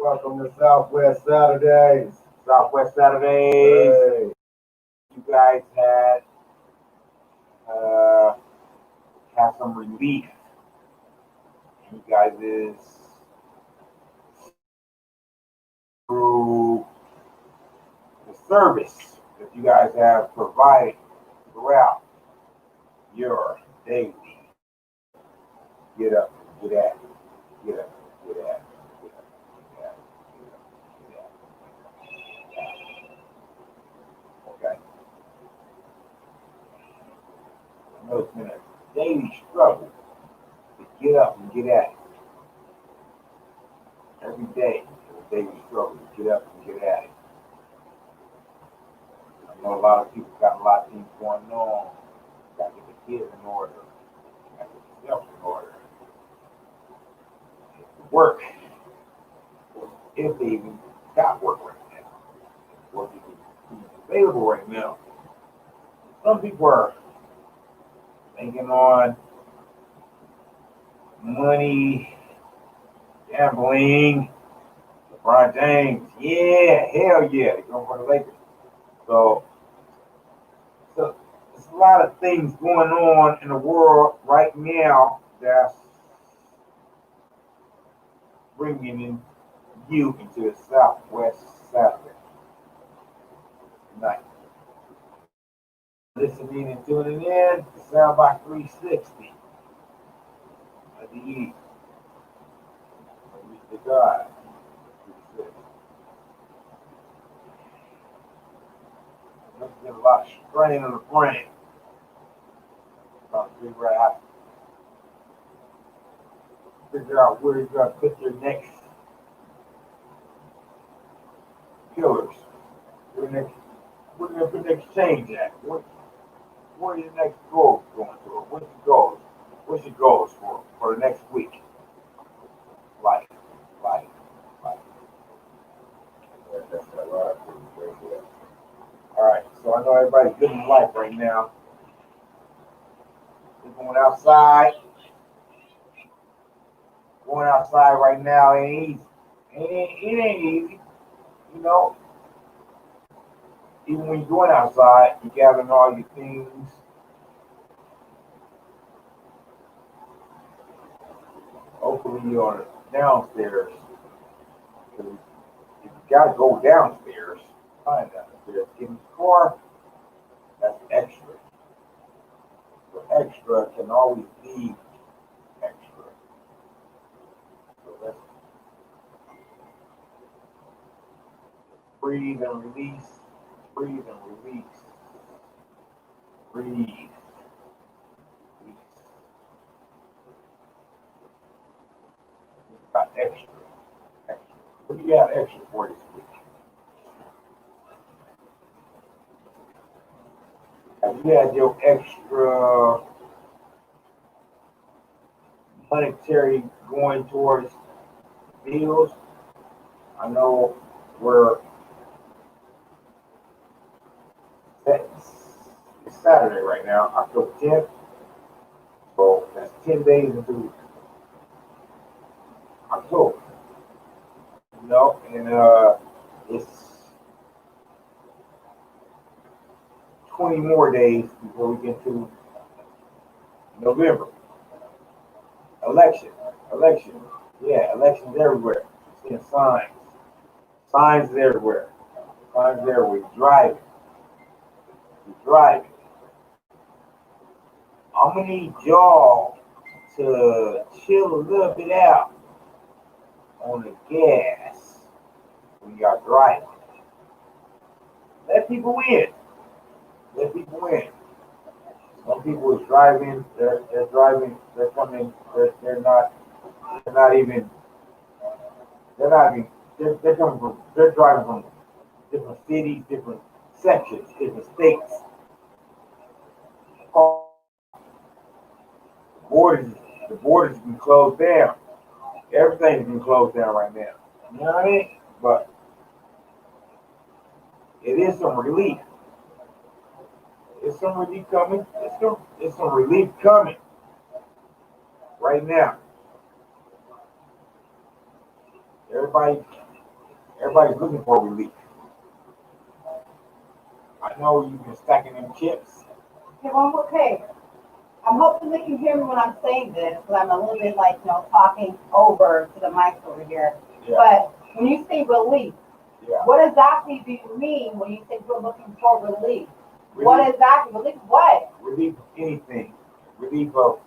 Welcome to Southwest Saturdays. Southwest Saturdays. Hey. You guys uh, have some relief. You guys is through the service that you guys have provided throughout your daily get up, get at, get up, get at, get up, get at, get up, get at. Okay. I know it's been a daily struggle to get up and get at it. Every day, it's a daily struggle to get up and get at it. I know a lot of people got a lot of things going on. Got to get the kids in order. Got to get yourself in order. Work, if they even got work right now. Work is available right now. Some people are thinking on money, gambling. LeBron James, yeah, hell yeah, they're going for the Lakers. So there's a lot of things going on in the world right now that's bringing in you into the Southwest Saturday night. Listening and tuning in to Soundbite 360 of the East. Reach to God. 360. There's been a lot of strain on the brain. Trying to figure out where you're going to put your next pillars. Where you're going to put next change at. What are your next goals going toward? What's your goals? What's your goals for the next week? Life. That's a lot. All right. So I know everybody's living life right now. They're going outside. Going outside right now ain't easy. It ain't easy. You know, even when you're going outside, you're gathering all your things. Hopefully you're on downstairs. If you gotta go downstairs, find downstairs. Get in the car, that's extra. So extra can always be extra. So let's breathe and release. Breathe and release. Breathe. Release. Got extra. Extra. What do you got extra for this week? Have you had your extra monetary going towards bills? I know we're it's Saturday right now, October 10th. So that's 10 days into October. You know, and it's 20 more days before we get to November. Election. Yeah, elections everywhere. Seeing signs. Signs everywhere. Signs everywhere. You're driving. I'm gonna need y'all to chill a little bit out on the gas when y'all driving. Let people in. Let people in. Some people is driving. They're driving. They're coming. They're not even. They're not even. They're coming from. They're driving from different cities, different sections, different states. Borders, the borders have been closed down. Everything's been closed down right now. You know what I mean? But it is some relief. It's some relief coming. It's some relief coming right now. Everybody Everybody's looking for relief. I know you've been stacking them chips. Okay, well, okay. I'm hoping they can hear me when I'm saying this, because I'm a little bit like, talking over to the mic over here. Yeah. But when you say relief, Yeah. what exactly do you mean when you say you're looking for relief? Relief, What exactly? Relief what? relief of anything. Relief of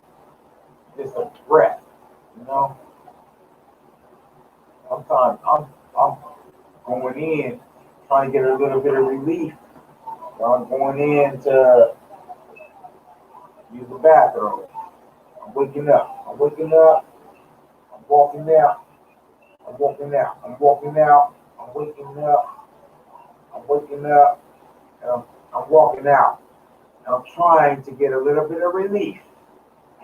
just a breath, you know? Sometimes I'm going in trying to get a little bit of relief. I'm going in to use the bathroom. I'm waking up. I'm waking up. I'm walking out. I'm walking out. I'm walking out. I'm waking up. I'm waking up. And I'm walking out. And I'm trying to get a little bit of relief.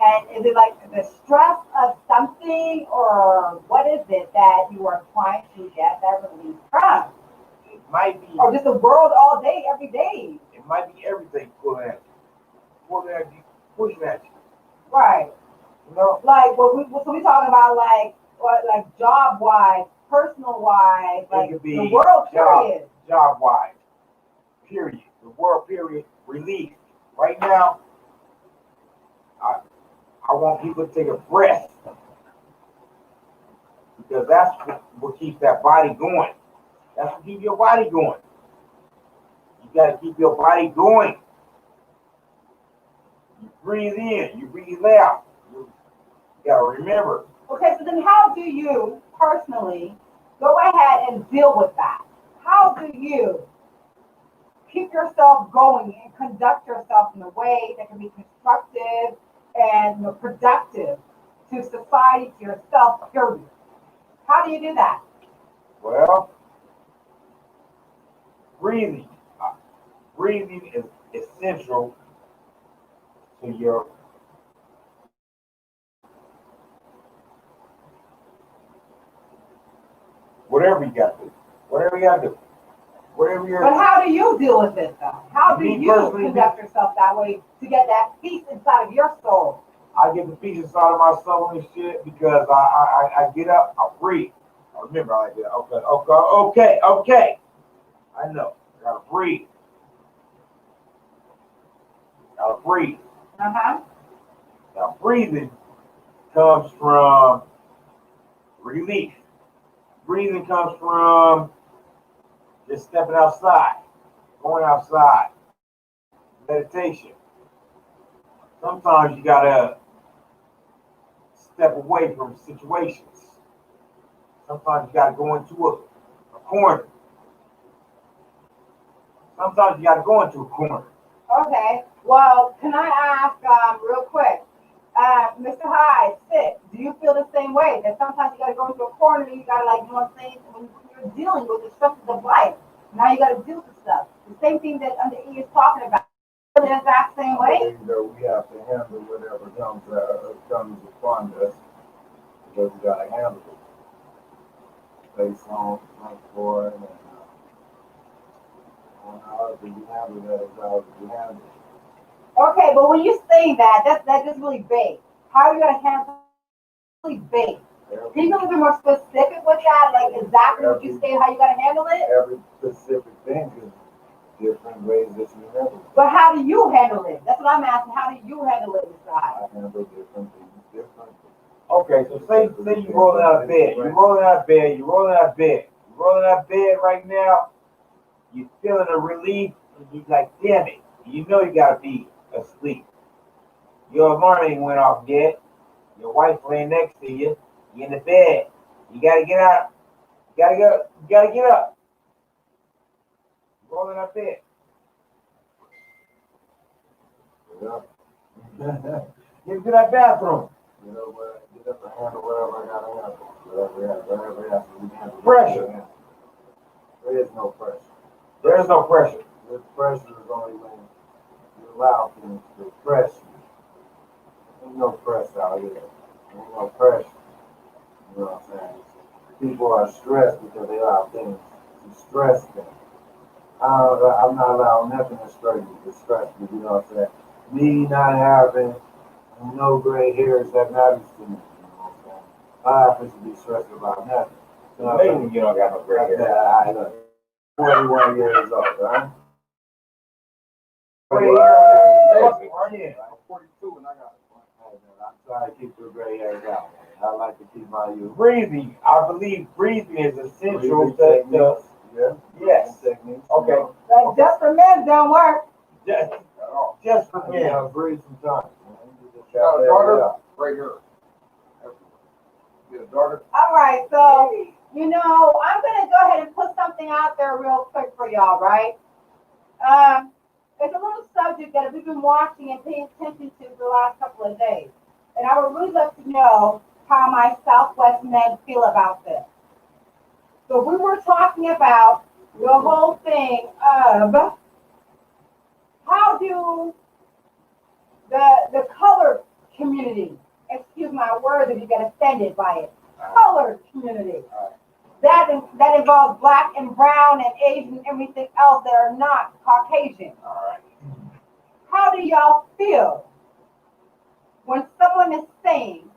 And is it like the stress of something, or what is it that you are trying to get that relief from? It might be. Or just the world all day, every day? It might be everything pulling at you, pushing at you. Right. You know. Like what we talking about, like what, like job wise, personal wise, like It could be the world period. Job wise. Period. The world period. Relief. Right now, I want people to take a breath, because that's what keeps that body going. That's what keeps your body going. You got to keep your body going. You breathe in, you breathe out. You got to remember. Okay, so then how do you personally go ahead and deal with that? How do you keep yourself going and conduct yourself in a way that can be constructive and productive to society, to yourself, period? How do you do that? Well, breathing. Breathing is essential to your whatever you got to do. Whatever you got to do. Whatever you're. But how do you deal with it, though? How do Me you personally, conduct yourself that way to get that peace inside of your soul? I get the peace inside of my soul and shit because I get up, I breathe. I remember I get up, okay. I know. I gotta breathe. Gotta breathe. Uh-huh. Now breathing comes from relief. Breathing comes from just stepping outside, going outside, meditation. Sometimes you gotta step away from situations. Sometimes you gotta go into a corner. Sometimes you gotta go into a corner. Okay. Well, can I ask real quick, Mr. Hyde, Sid, do you feel the same way? That sometimes you gotta go into a corner and you gotta, like, you know what I'm saying, when you're dealing with the stresses of life, now you gotta deal with stuff. The same thing that Under E is talking about. The exact same way? We have to handle whatever comes upon us, because we gotta handle it. Based on for it, and on how you handle that is how you handle it. Okay, but when you say that, that's just really vague. How are you gonna handle it? Really vague. Can you be a little bit more specific with that? Like exactly what you say, how you gotta handle it? Every specific thing is different ways that you handle it. But how do you handle it? That's what I'm asking. How do you handle it, Mr. Hyde? I handle different things differently. Okay, so say you're rolling out of bed. You're rolling out of bed right now. You're feeling a relief, and you're like, damn it. You know you gotta be asleep. Your alarm ain't went off yet. Your wife laying next to you. You're in the bed. You gotta get out. You gotta get up. You're rolling out of bed. Yeah. Get to that bathroom. You know what? Get up and handle whatever I gotta handle. Whatever has to be handled. Pressure. There is no pressure. There's no pressure. The pressure is only when you allow things to press you. There's no press out here. There's no pressure. You know what I'm saying? People are stressed because they allow things to stress them. I'm not allowing nothing to stress me, you know what I'm saying? Me not having no gray hairs that matters to me, you know what I'm saying? I happen to be stressed about nothing. Amazing you don't got no gray hair. I know. 41 years old, right? Gray Hey, hair. man, I'm 42 and I got it. Hey, man, I'm trying to keep the gray hairs out, man. I like to keep my youth. Breathing. I believe breathing is essential Breathing to techniques, yeah. yes. Techniques. Okay. But just for men don't work. Just for Yeah, men. I'll breathe sometimes. Man. You just Got a gotta daughter? let it out. Right here. You got a daughter? All right, so, you know, I'm gonna go ahead and put something out there real quick for y'all, right? It's a little subject that we've been watching and paying attention to for the last couple of days. And I would really love to know how my Southwest men feel about this. So we were talking about the whole thing of how do the colored community, excuse my words if you get offended by it, colored community. That involves black and brown and Asian and everything else that are not Caucasian. How do y'all feel when someone is saying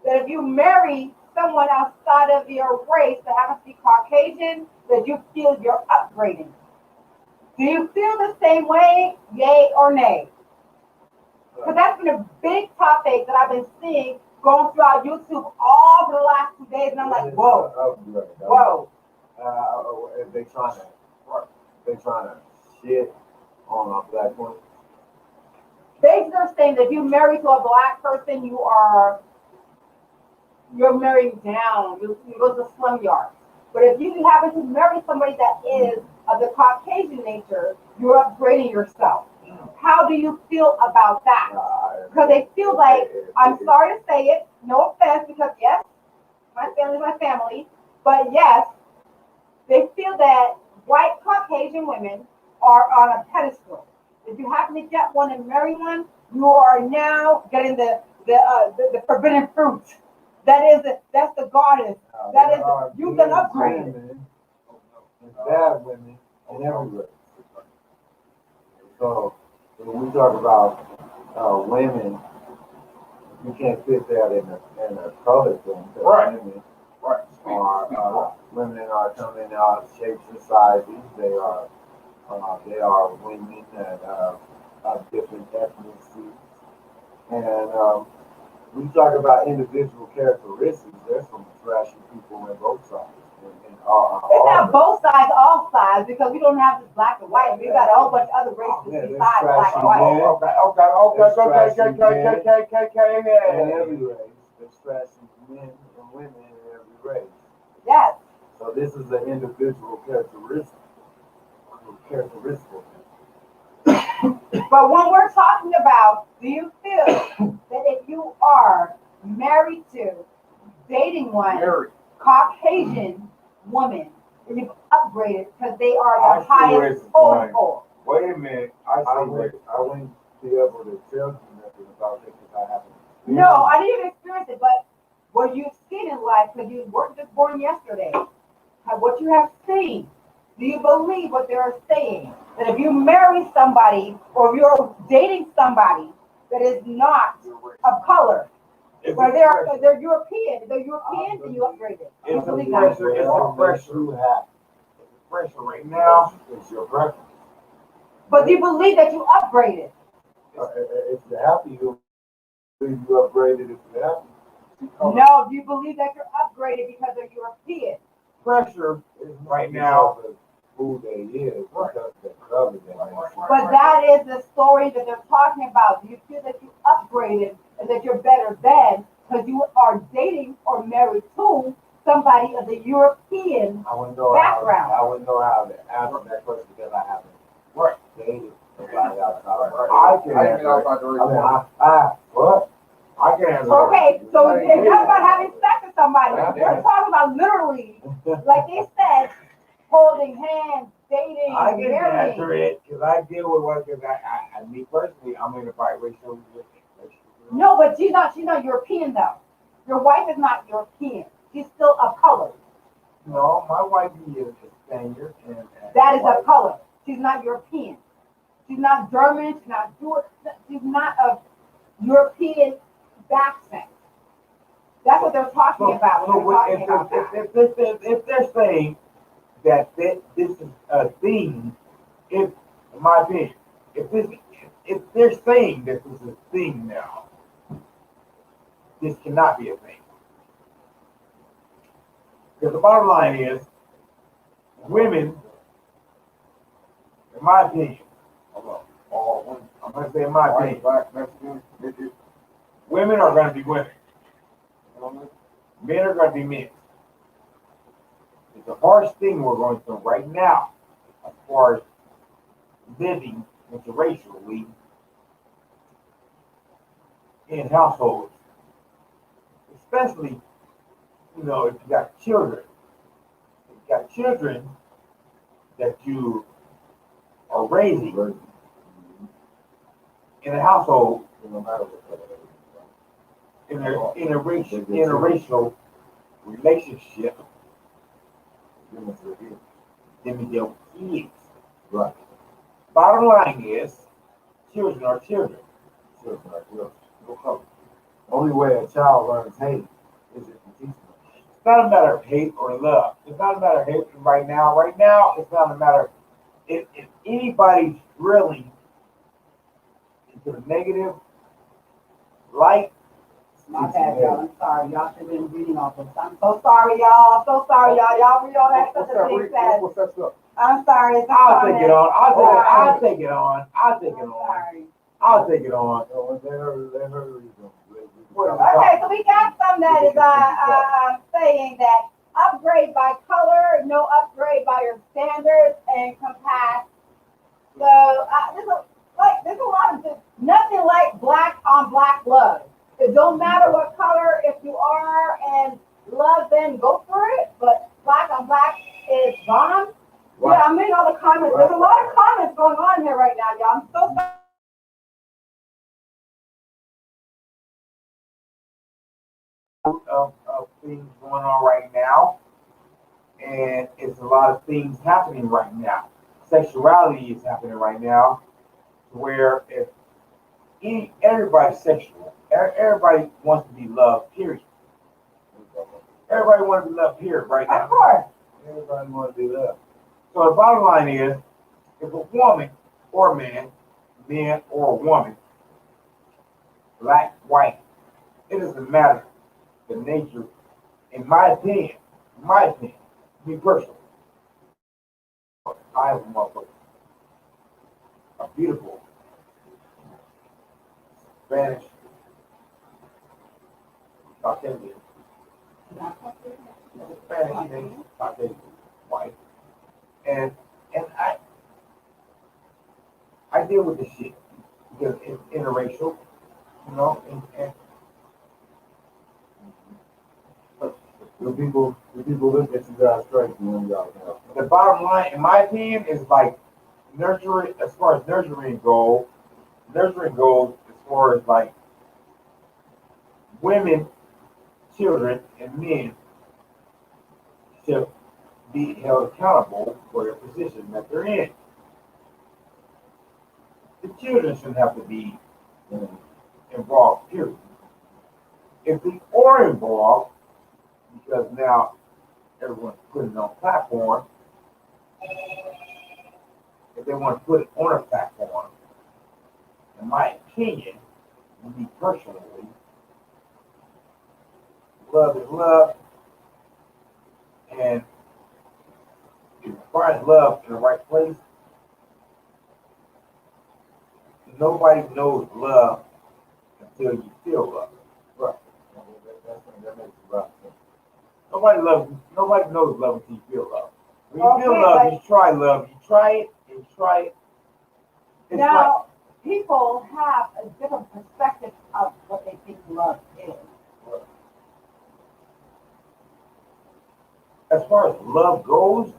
that if you marry someone outside of your race that happens to be Caucasian, that you feel you're upgrading? Do you feel the same way, yay or nay? Because that's been a big topic that I've been seeing going throughout YouTube all for the last 2 days, and I'm like, whoa, whoa. If they trying to shit on a black woman. Basically, they're saying that if you marry to a black person, you're marrying down. You go to the slum yard. But if you happen to marry somebody that is of the Caucasian nature, you're upgrading yourself. How do you feel about that? Because they feel like, I'm sorry to say it, no offense, because yes, my family is my family, but yes, they feel that white Caucasian women are on a pedestal. If you happen to get one and marry one, you are now getting the forbidden fruit. That's the goddess. That is, you've been upgraded. And bad women in every race. So when we talk about women, you can't fit that in a colored thing. Right. Women are coming out shapes and sizes. They are women that of different ethnicities. And we talk about individual characteristics. There's some trashy people on both sides. It's not both sides, all sides, because we don't have just black and white. We got a whole bunch of other races besides black and white. In every race, there's trashy men and women in every race. Yes. So this is an individual characteristic. But when we're talking about, do you feel that if you are married to, dating one Caucasian woman, that you've upgraded because they are the highest total? Wait a minute. I wouldn't be able to tell you nothing about this if I haven't. No, I didn't even experience it, but what you've seen in life, because you weren't just born yesterday, what you have seen, do you believe what they're saying? That if you marry somebody or if you're dating somebody that is not of color, where they're European, then you upgrade it. I It's a believe that. pressure. It's a pressure. You have. It's a pressure right now. It's your preference. But do you believe that you upgraded? If you're happy, you upgraded if you're happy. No, do you believe that you're upgraded because they're European? Pressure is right now. Because of who they is, because of the color they But that is the story that they're talking about. Do you feel that you upgraded and that you're better than because you are dating or married to somebody of the European background? I wouldn't know how to answer that question because I haven't dated somebody outside. I can answer it. What? I can answer it. Okay, so it's not about having sex with somebody. We're talking about literally, like they said, holding hands, dating, I can answer marrying. it because I deal with what, because me personally, I'm in a biracial relationship. No, but she's not European though. Your wife is not European. She's still of color. No, my wife is a Spaniard. And That is of color. She's not European. She's not German. She's not Jewish. She's not of European accent. That's what they're talking about. So When they're talking about that. if they're saying that this is a thing, if, in my opinion, if they're saying this is a thing now, this cannot be a thing. Because the bottom line is, women, in my opinion, I'm going to say in my White, opinion, black, Mexican, midget, women are going to be women. Men are going to be men. It's a harsh thing we're going through right now as far as living interracially in households. Especially, if you got children. If you got children that you are raising in a household no matter what color interracial relationship, they are. then they're kids. Right. Bottom line is, children are children. Children are children. No color. Only way a child learns hate is if you teach them. It's not a matter of hate or love. It's not a matter of hate right now. Right now, it's not a matter of if anybody's drilling into the negative light. My bad, y'all. I'm sorry. Y'all should have been reading all this. I'm so sorry, y'all. So sorry, y'all. Y'all read all that stuff that thing says. What's that stuff? I'm sorry. It's I'll take it on. I'll I'm take it on. I'll take it on. sorry. I'll take it on. No, they heard you. Okay, so we got some that is saying that upgrade by color, no upgrade by your standards, and compass. So there's a lot of nothing like black on black love. It don't matter what color, if you are and love, then go for it. But black on black is gone. Right. Yeah, I made all the comments. There's a lot of comments going on here right now, y'all. I'm so sorry. Of things going on right now, and it's a lot of things happening right now. Sexuality is happening right now, where if everybody's sexual, everybody wants to be loved. Period. Everybody wants to be loved. Period. Right Of now. course. Everybody want to do that. So the bottom line is, if a woman or man or woman, black, white, it doesn't matter the nature. In my opinion, me personally, I have a motherfucker, a beautiful Spanish, Caucasian, Spanish name, Caucasian, white, and I deal with this shit because it's interracial, and The people look at you guys straight when y'all know. the bottom line, in my opinion, is like nurturing. As far as nurturing goes as far as like women, children, and men should be held accountable for their position that they're in. The children shouldn't have to be involved, period. If they are involved, because now everyone's putting it on platform, if they want to put it on a platform, in my opinion, me personally, love is love, and if you find love in the right place, nobody knows love until you feel love. Right. That makes a lot of sense. Nobody knows love until you feel love. When you feel Okay, love, but- you try love. You try it. It's Now, people have a different perspective of what they think love is. as far as love goes,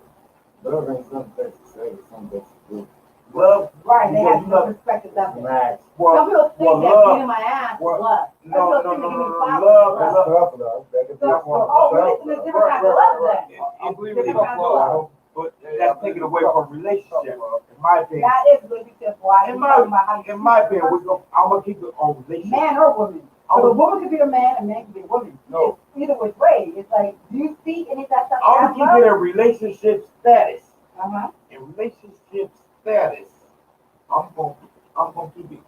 Love ain't something that you say, it's something that you love. Right, they have you no love. perspective of do. it. Max. Some Well, people think well, that love. beating my ass is well, love. Some No, people no, think no, that no, giving no. flowers Love, is That's love. tough love. That could be So, one. listen, there's different kinds of love then. I believe It- it's Different kinds of love. But that's taken away from relationship, in my opinion. That is relationship. Why? In I'm my- talking about how you In my treat opinion, the I'm gonna keep it on relationship. man or woman. So a woman could be a man, a man could be a woman. No. either which way. It's like, do you see any of that stuff I'm as keeping well? a relationship status. Uh-huh. In relationship status, I'm gonna keep it,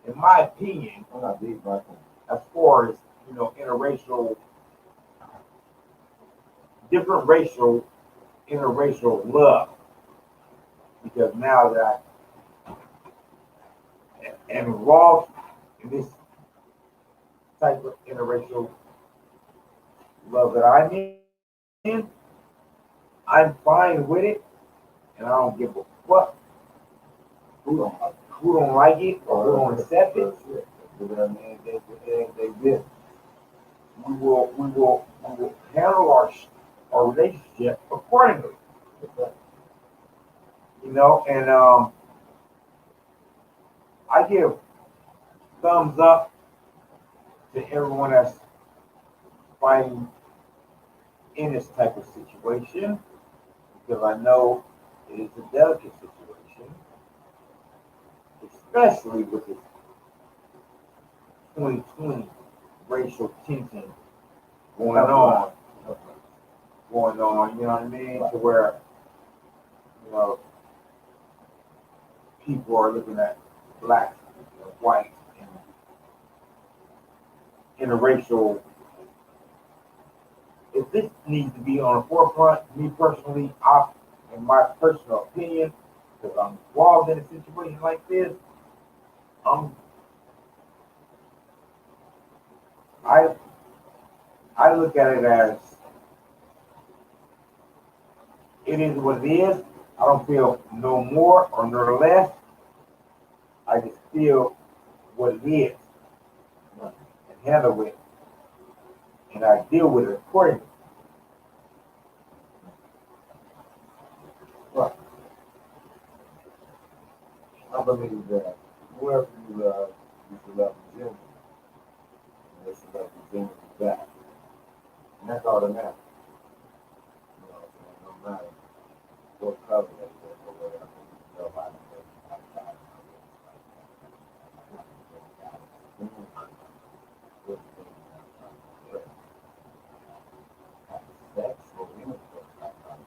in my opinion, I'm not deep, but as far as interracial, different racial, interracial love. Because now that I am involved in this type of interracial love that I'm in, I'm fine with it, and I don't give a fuck who don't like it or who don't accept it. they did. We will handle our relationship accordingly. And I give thumbs up to everyone that's fighting in this type of situation, because I know it is a delicate situation, especially with this 2020 racial tension going on, you know what I mean? To where, you know, people are looking at black and white and interracial. If this needs to be on the forefront, me personally, in my personal opinion, because I'm involved in a situation like this, I I look at it as it is what it is. I don't feel no more or no less. I just feel what it is and handle it, and I deal with it accordingly. Right. I believe that whoever you love, you should love them genuinely. And they should love you genuinely back. And that's all that matters. You know what I'm saying? No matter what color they were or whatever. Nobody knows outside of sex or intercourse outside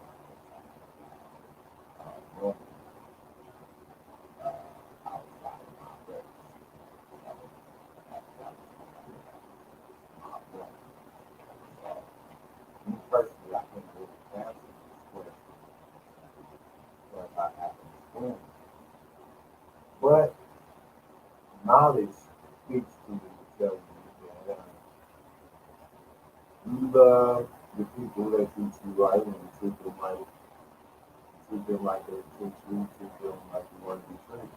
of outside of my race. Me personally, I can't really answer this question because I haven't experienced it. But knowledge speaks to me to tell you that you love the people that treat you right and you treat them like they treat you, treat them like you want to be treated.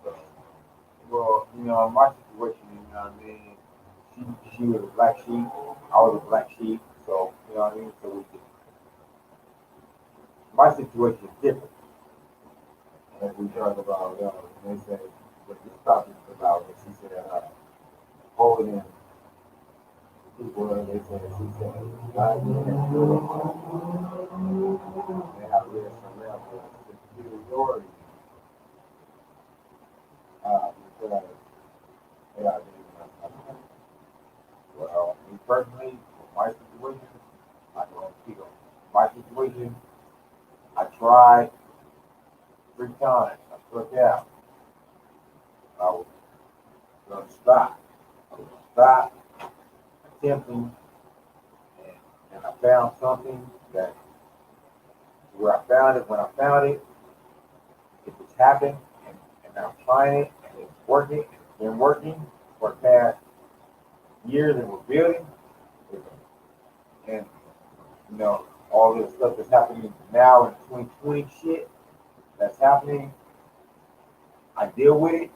So, Well, in my situation, you know what I mean? She was a black sheep, I was a black sheep, so, you know what I mean? So my situation is different. as we talk about, they say, what this topic is about, what she said, holding people, and they said, she said, God, you can't do it. They have reached some level of superiority, because they are doing something. Well, me personally, my situation, I don't feel. My situation, I tried 3 times. I struck out. I was going to stop. I was going to stop attempting, and I found something that where I found it, when I found it, it just happened, and I'm trying it, and it's working, and it's been working for the past years, and we're building, and all this stuff that's happening now in 2020 shit that's happening, I deal with it,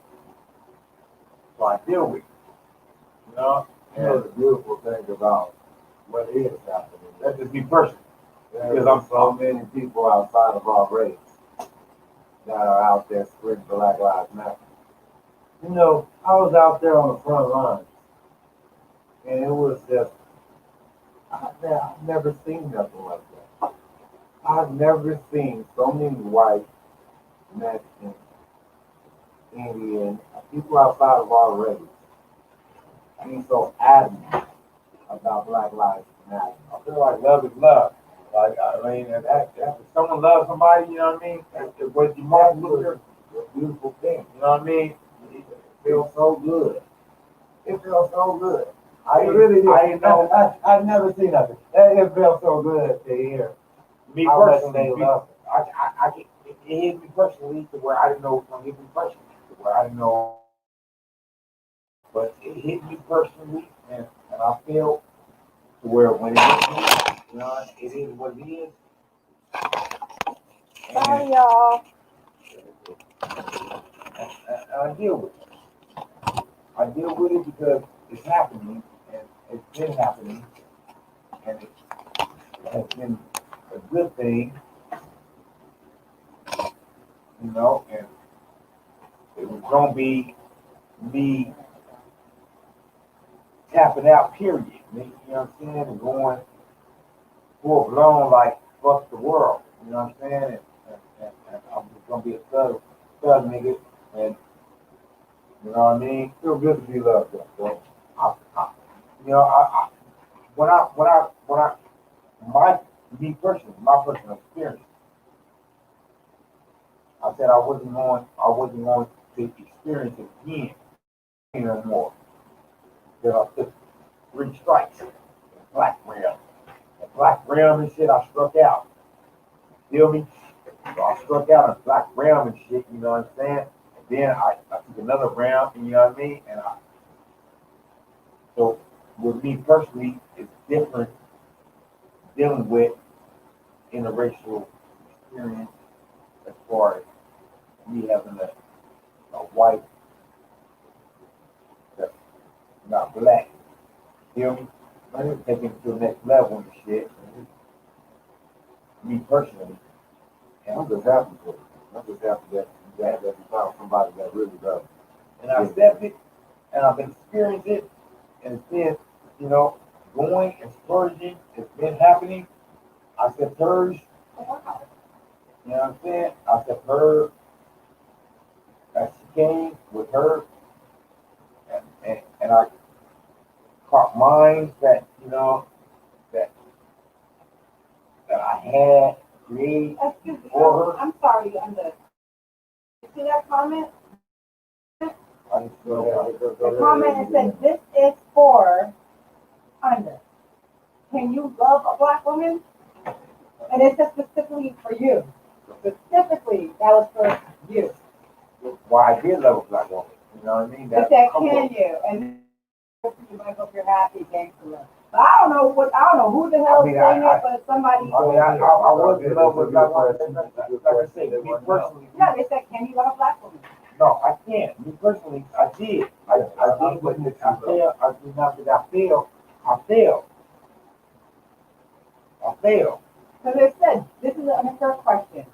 so I deal with it, you know, You know, and the beautiful thing about what is happening, that's just me personally. there's so many people outside of our race that are out there spreading Black Lives Matter. You know, I was out there on the front lines, and it was just, I've never seen nothing like that. I've never seen so many white, Mexican, Indian, people outside of our race being so adamant about Black Lives Matter. I feel like love is love. Like, I mean, if someone loves somebody, you know what I mean? It was your Martin Luther, A beautiful thing. you know what I mean? It feels so good. It feels so good. I It really did. I know. I've never seen nothing. It feels so good to hear Me how much personally, they love it. it hit me personally to where I didn't know it was gonna hit me personally, to where I didn't know, but it hit me personally, and I feel to where when it hits me, you know, it is what it is. Sorry, And, y'all. and I deal with it. I deal with it because it's happening, and it's been happening, and it has been a good thing, you know, and it was gonna be me tapping out, period. You know what I'm saying? And going full blown like fuck the world. You know what I'm saying? And I'm just gonna be a thug nigga. And you know what I mean? Feel good to be loved, though. I you know, when I, me personally, my personal experience, I said I wasn't going to experience it again no more. That I took 3 strikes, black realm. And black realm and shit, I struck out. Feel me? So I struck out on black realm and shit, you know what I'm saying? And then I took another round, you know what I mean? So with me personally, it's different dealing with interracial experience as far as me having a white that's not black. Feel me? Taking it to the next level and shit. Me personally. And I'm just happy for you. I'm just happy that you found somebody that really does. and I accept it, and I've experienced it, and it's been, you know, going and splurging. It's been happening. I said purge. You know what I'm saying? I said her, that she came with her, and I caught minds that, you know, that I had created Excuse me. for her. I'm sorry, you see that comment? I just feel The comment that said, "This is for under. Can you love a black woman?" And it said specifically for you. Specifically, that was for you. why I did love a black woman. You know what I mean? It said, "Can you?" And you might hope you're happy, thanks for love. But I don't know who the hell I mean, is saying I- it, but somebody. I was in love with a black woman. Like I said, me personally. Yeah, they said, "Can you love a black woman?" No, I can't. Me personally, I did. I did, but I failed. I did not that I failed. I failed. I failed. Because it said, this is an first question.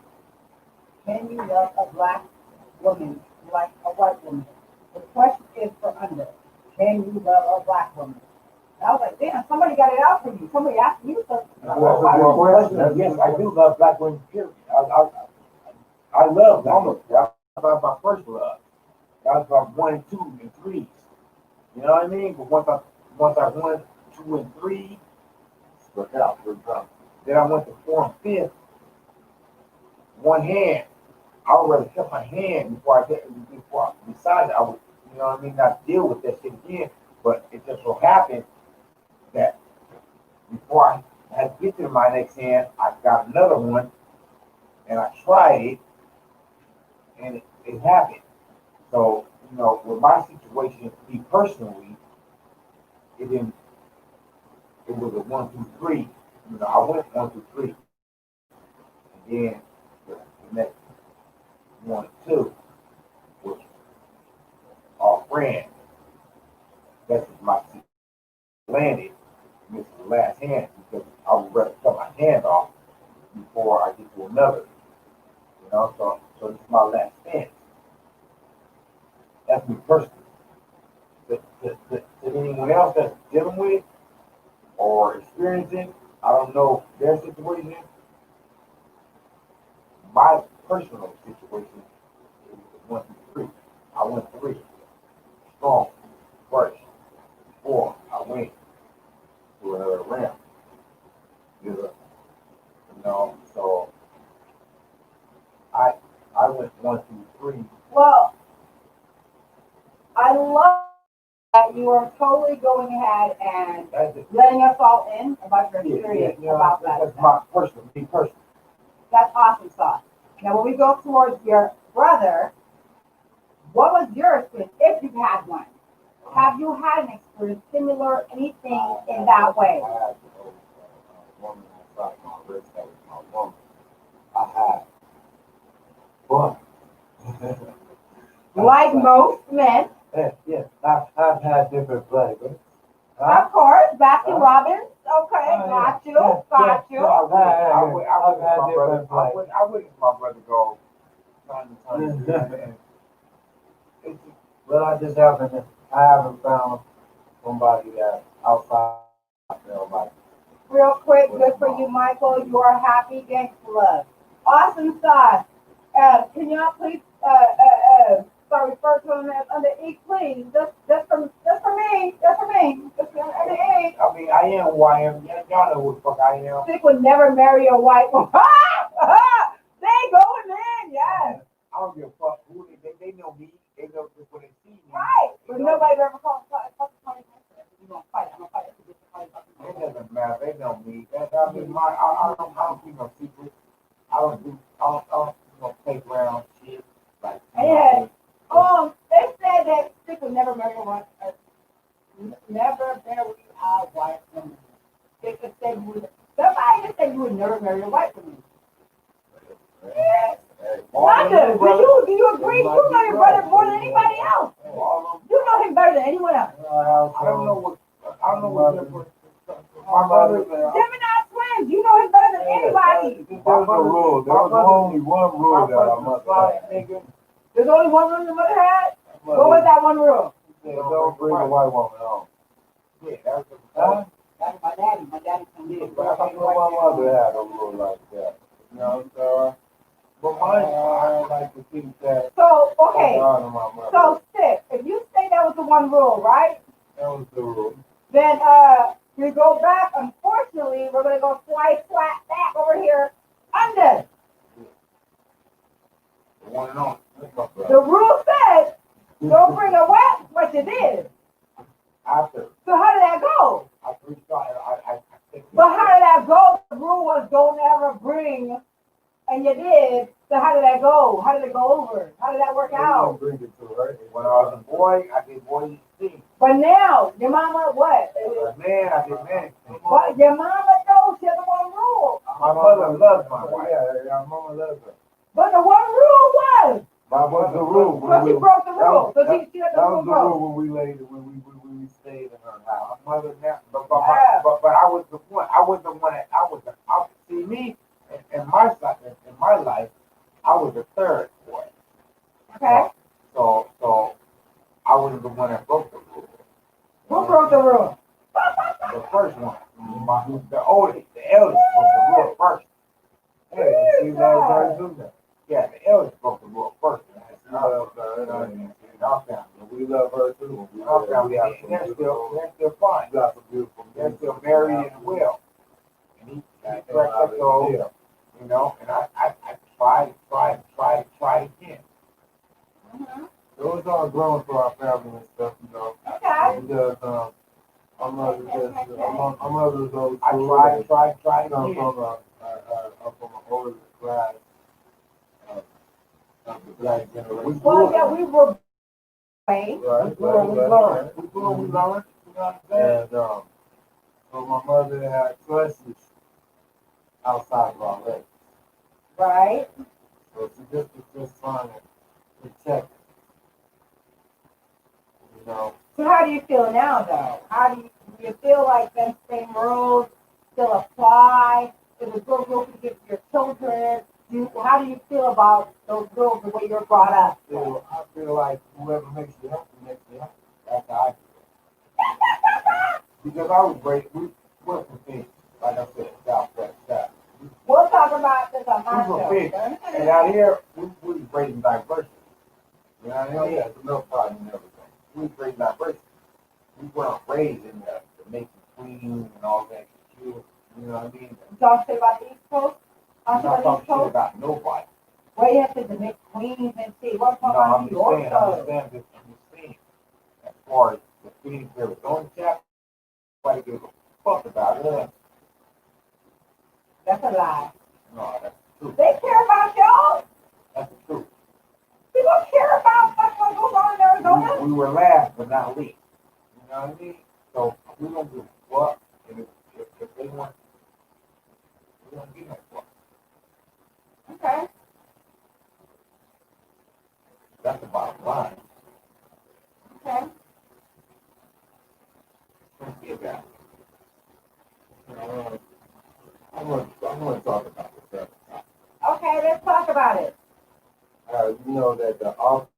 Can you love a black woman like a white woman? The question is for under. Can you love a black woman? And I was like, damn, somebody got it out for you. Somebody asked you something. Yes, I do love black women. Period. I love black women. That's my first love. That was my 1 and 2 and 3s. You know what I mean? But once I went 2 and 3, Struck out, good time. then I went to 4 and 5. One hand. I would rather cut my hand before I decided I would, you know what I mean, not deal with that shit again. But it just so happened that before I had to get to my next hand, I got another one and I tried it and it happened. So, you know, with my situation, me personally, it was a 1, 2, 3. You know, I went 1, 2, 3. And then the next 1 and 2 was our friend. That's just my situation. Landed, and this is the last hand because I would rather cut my hand off before I get to another. You know, so this is my last stance. That's me personally. To anyone else that's dealing with it or experiencing, I don't know their situation. My personal situation is 1 through 3. I went 3. Strong. First. 4. I win. for totally going ahead and That's it. letting us all in about your Yeah, experience you know, about that. that's my personal, me personally. That's awesome sauce. Now, when we go towards your brother, what was your experience, if you've had one? Have you had an experience similar, anything in that way? I had a woman outside my wrist that was my woman. I had. But. Like most men, Yeah, I've had different flavors. of course, Baskin Huh? Robbins. Okay, Oh, got you, yeah, got you. I wouldn't my brother go time to time. And it's just, Well, I haven't found somebody that outside I feel like. Real quick, good for you, Michael. You are happy, gangsta love. Awesome sauce. Can y'all please start referring to them as under E, please? Just for me, just for me, just for under E. I mean, I am who I am. Y'all know who the fuck I am. Stick would never marry a white woman. They going in, yes. I don't give a fuck who they know me. They know just when they see me. Right. They But know nobody ever called you gonna fight. I'm gonna fight. It doesn't matter. They know me. I mean, I don't keep no secrets. I don't do playground shit like. Yeah. They said that Stick would never marry a white never marry a white woman. They could say you would. Somebody just said you would never marry a white woman. Yes. Wanda, do you agree? You know your brother more than anybody else. You know him better than anyone else. I don't know what difference. My brother, Gemini twins, you know him better than anybody. There was a rule. There was only one rule that I must have. nigga. There's only one rule your mother had. What was that one rule? Don't bring a white woman home. Yeah, that's the Huh? That's my daddy. My daddy told me. But I know my mother had a rule like that. You know, so But mine, I like to think that. So, okay. I honor my mother. So, Stick, if you say that was the one rule, right? That was the rule. Then, we go back. Unfortunately, we're going to go flat back over here under. the one and only. The rule said, don't bring a wet, but you did. After So how did that go? I restarted, I think. But how did that go? The rule was don't ever bring, and you did. So how did that go? How did it go over? How did that work out? Bring it to her. When I was a boy, I did boy things. But now, your mama, what? As a man, I did man things. But your mama knows she has the one rule. My mother loves my wife. Yeah, mama loves her. But the one rule was. That was the rule. So she broke the rule. So she let the That rule was the go. rule when we stayed in her house. My mother now, but I was the one. I was the one that see me in my life. I was the third boy. Okay. So I was the one that broke the rule. Who broke the rule? The first one. The eldest broke the rule first. Hey, she loves her too now. Yeah, the eldest broke the rule first. She loves her and Our family. we love her too. Our family. And they're still fine. We got some beautiful. They're still married and well. And he corrected those, you know, and I tried again. Mm-hmm. So it's all growing for our family and stuff, you know. Okay. Because our mother's old I school. tried Come again. from an older class of the black generation. Well, yeah, we were. Right, We grew and we learned. We grew and we learned. You know what I'm saying? And so my mother had trust issues outside of our legs. Right. So she just was just trying to protect us. You know, So how do you feel now, though? Do you feel like them same rules still apply? Is it good rules to give to your children? How do you feel about those rules, the way you're brought up? so I feel like whoever makes you happy makes you happy. That's how I feel. Because I was raised, we were from Phoenix, like I said, Southwest South. We'll talk about this on my We were show. Phoenix. And out here, we was raised in diversity. You know what I mean? Yeah, it's no problem and everything. We was raised in diversity. We weren't raised in the making queens and all that shit. You know what I mean? Talk shit about the East Coast? I'm Talk not about the East talking shit Coast? about nobody. Where you have to make queens and see. What No, about I'm New just York? saying, I'm just saying as far as the Phoenix area, The only chap nobody gives a fuck about us. That's a lie. No, that's the truth. They care about y'all. That's the truth. People care about what goes on in Arizona. We were last but not least. You know what I mean? So we don't give a fuck. And if they want, we don't give a fuck. Okay. That's the bottom line. Okay. Don't give that. I'm gonna talk about the second topic. Okay, let's talk about it. You know that the office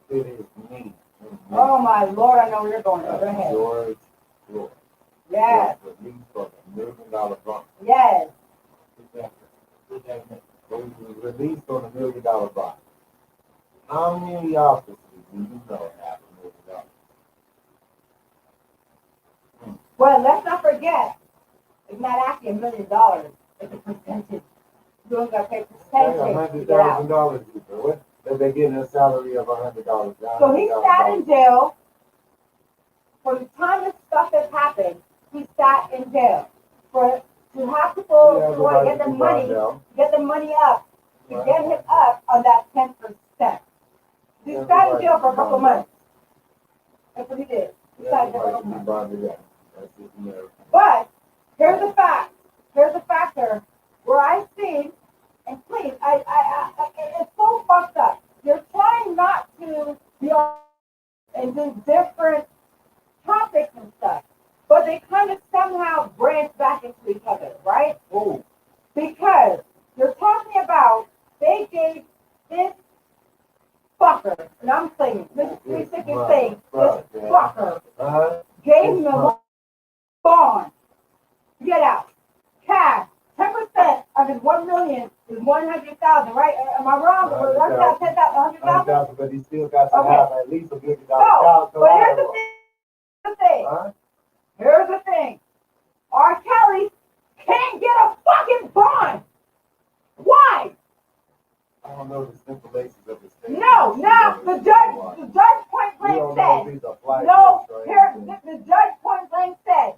it is me. Oh my Lord, I know where you're going. Go ahead. George Floyd. Yes. Was released for $1 million bond. Yes. He was released on $1 million bond. How many officers do you know have $1 million? Well, let's not forget, it's not actually $1 million. It's a percentage. You don't got to pay percentage to get out. $100,000 you do it. That they're getting a salary of $100. So he sat in jail. For the time this stuff has happened, he sat in jail. To have people who want to get the money up, to get him up on that 10%. He sat in jail for a couple of months. That's what he did. He sat in jail for a couple of months. But here's the fact. Here's the factor where I see, and please, it's so fucked up. You're trying not to be on and do different topics and stuff, but they kind of somehow branch back into each other, right? Oh, Because you're talking about they gave this fucker, and I'm saying, this 360 saying, this fucker gave him a bond. Get out. Cash. 10% of his 1 million is 100,000, right? Am I wrong? Or that's not 10,000, 100,000? But he still got to Okay. have at least $1 million. No, but here's the thing. Huh? Here's the thing. R. Kelly can't get a fucking bond. Why? I don't know the stipulations of the state. No, the judge point blank said, no, here, the judge point blank said,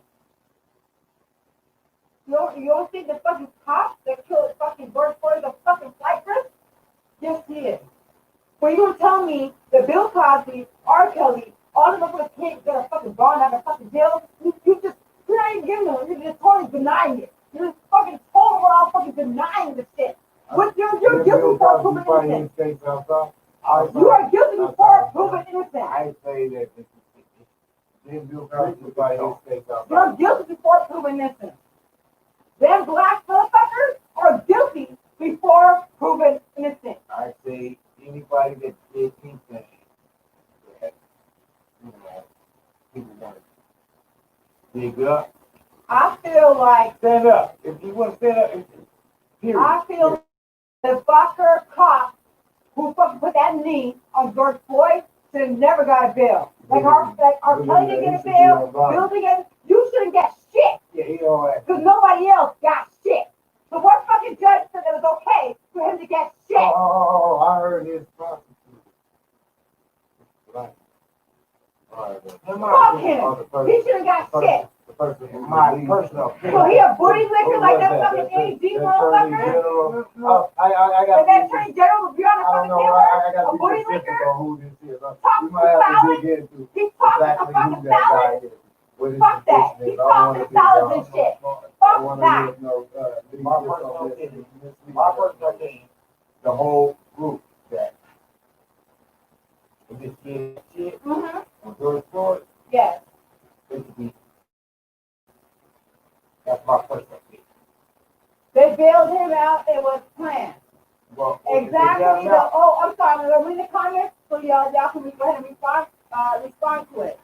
you don't see the fucking cop that killed fucking George Floyd, the fucking flight risk? Yes, he is. When you tell me that Bill Cosby, R. Kelly, all of us can't get a fucking bond out of fucking jail, you're not even giving them, you're just totally denying it. You're just fucking overall fucking denying the shit. You're guilty for proven innocent. You are guilty for proven innocent. I say that Bill Cosby by his face out. You're guilty before proven innocent. Them black motherfuckers are guilty before proven innocent. I say anybody that did anything that people want to dig up, I feel like stand up. If you want to stand up, period. I feel the fucker cop who fucking put that knee on George Floyd should have never got a bail. Like our Kelly didn't get a bail, Bill didn't get. You shouldn't get shit. Yeah, he all that. Because nobody else got shit. So what fucking judge said it was okay for him to get shit? I heard his prosecutor. Right. Fuck him. He shouldn't got shit. My personal opinion. So he a booty licker like that fucking AG motherfucker? I got Like that attorney general would be on the I don't fucking know. I camera? got A to booty be specific licker? on who this is. Talk We to might have to Fallon. dig into He's talking to exactly fucking who that guy Fallon? is. What his Fuck that. position is. He's I don't talking wanna to be Fallon wrong. and shit. I Fuck wanna that. use no, My personal opinion. My personal opinion. The whole group that if this kid shit Mm-hmm. on George Floyd, Yes. it should be. That's my personal opinion. They bailed him out. It was planned. Well, Exactly. I'm sorry. I'm gonna read the comments so y'all can go ahead and respond to it.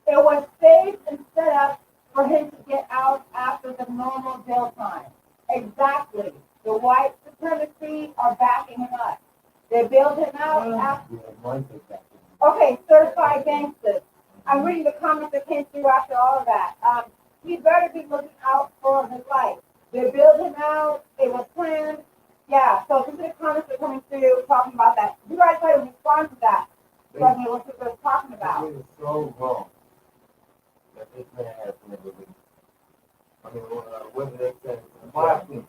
It was staged and set up for him to get out after the normal jail time. Exactly. The white supremacy are backing him up. They bailed him out after. Okay, certified gangsters. I'm reading the comments that came through after all of that. He better be looking out for his life. They bailed him out. It was planned. Yeah, so these are the comments that are coming through talking about that. You guys try to respond to that. Tell me what they're talking about. It is so wrong that this man has been released. I mean, what did they say? My opinion.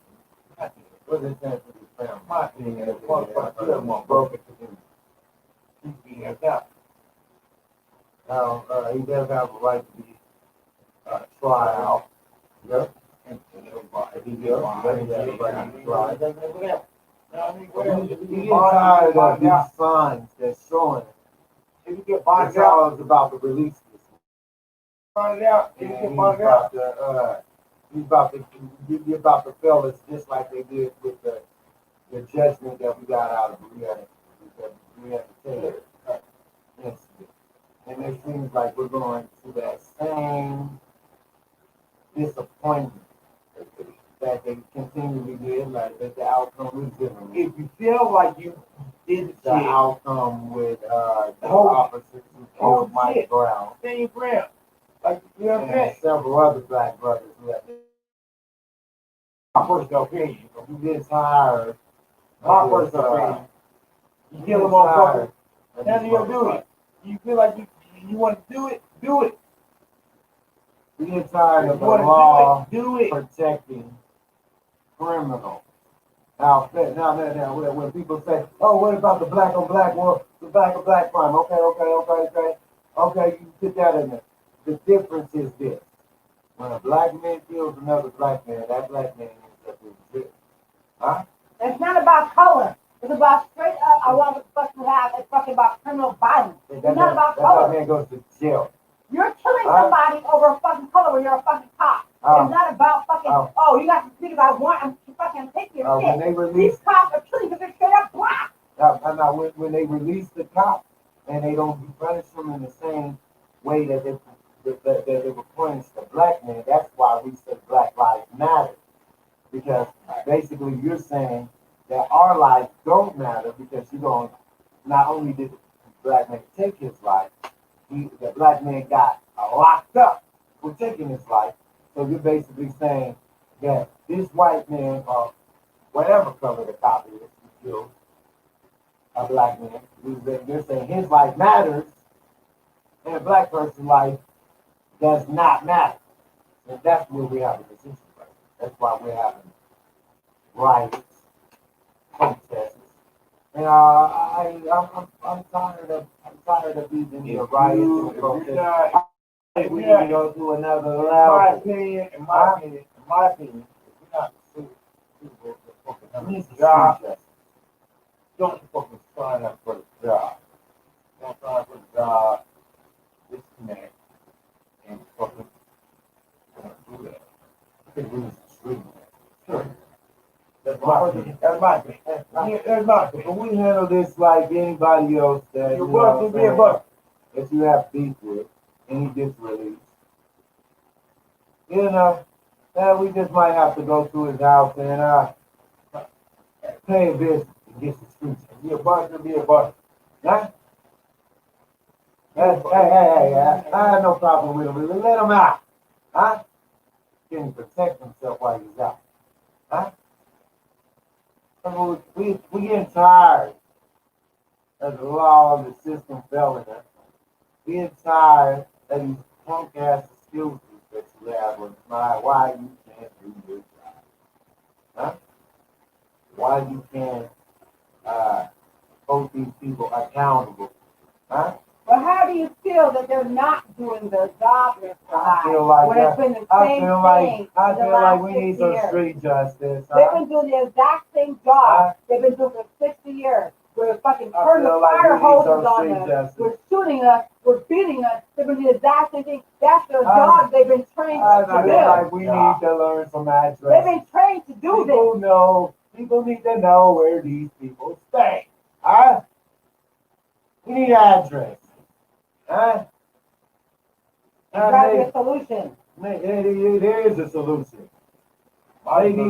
What did they say to his family? My opinion is motherfucker broke it to him. He's being attacked. Now, he does have a right to be tried out. Yep. And everybody. He does have a right to be tried. Whatever. You get tired of these signs that's showing If you get bonded it's out, all is about to release this. bonded out, if you And get he's bonded out. about to, you're about to feel it just like they did with the judgment that we got out of Breonna Taylor incident. And it seems like we're going to that same disappointment that they continually did, like that the outcome was different. If you feel like you did The shit, outcome with the Whole- officers who whole killed Mike shit. Brown stay your ground. Like, you know what I'm and saying? several other black brothers who had My personal opinion. you get tired. My of this, personal opinion. You you kill a get motherfucker, tired of now these you'll do motherfuckers. it. You feel like you want to do it, do it. You get tired If of you the want law to do it, protecting criminals. Now, when people say, "Oh, what about the black on black war, the black on black crime?" Okay, you put that in there. The difference is this: when a black man kills another black man, that black man ends up in jail. Huh? It's not about color. It's about straight up, I want us to have, it's fucking about criminal violence. It's not about that black color. man goes to jail. You're killing somebody over a fucking color when you're a fucking cop. It's not about fucking, oh, you got to speak about one, I'm fucking taking your When shit. they release, These cops are killing because they're straight up black. when they release the cop and they don't punish them in the same way that they were punished the black man, that's why we say Black Lives Matter. Because basically you're saying that our lives don't matter because you don't, not only did the black man take his life, the black man got locked up for taking his life. So you're basically saying that this white man, or whatever color the cop is, who killed a black man, they're saying his life matters and a black person's life does not matter. And that's where we have a decision right. That's why we're having riots, protests. And I'm tired of these riots and protests. We need to go to another in my level. opinion, if we're not We need to job, see justice. don't fucking sign up for the job. Don't sign up for the job, disconnect, and fucking don't do that. I think we need to street Sure. That's my opinion. That's my opinion. That's my opinion. But we handle this like anybody else that Your you butt know will be a butt. that you have beef with, and he gets released. You know, we just might have to go to his house and pay a visit to get some streets. Be a butt, be a butt. Huh? Hey, I have no problem with him. Let him out. Huh? Can he protect himself while he's out? Huh? We getting tired of the law of the system failing us. We getting tired of these punk ass excuses that you have with why you can't do your job. Huh? Why you can't hold these people accountable. Huh? But how do you feel that they're not doing their job this I time? feel like when it's been the I same feel thing like for the last we 60 need some years. street justice. They've Huh? been doing the exact same job they've been doing for 60 years. We're fucking I turning the feel like fire we need hoses some on street them. justice. We're shooting us. We're beating us. They've been doing the exact same thing. That's their I- job they've been trained I to feel like we do. need to learn some address. They've been trained to do this. People need to know where these people stay. Huh? We need address. Huh? There's got to be a solution. There is a solution. Maybe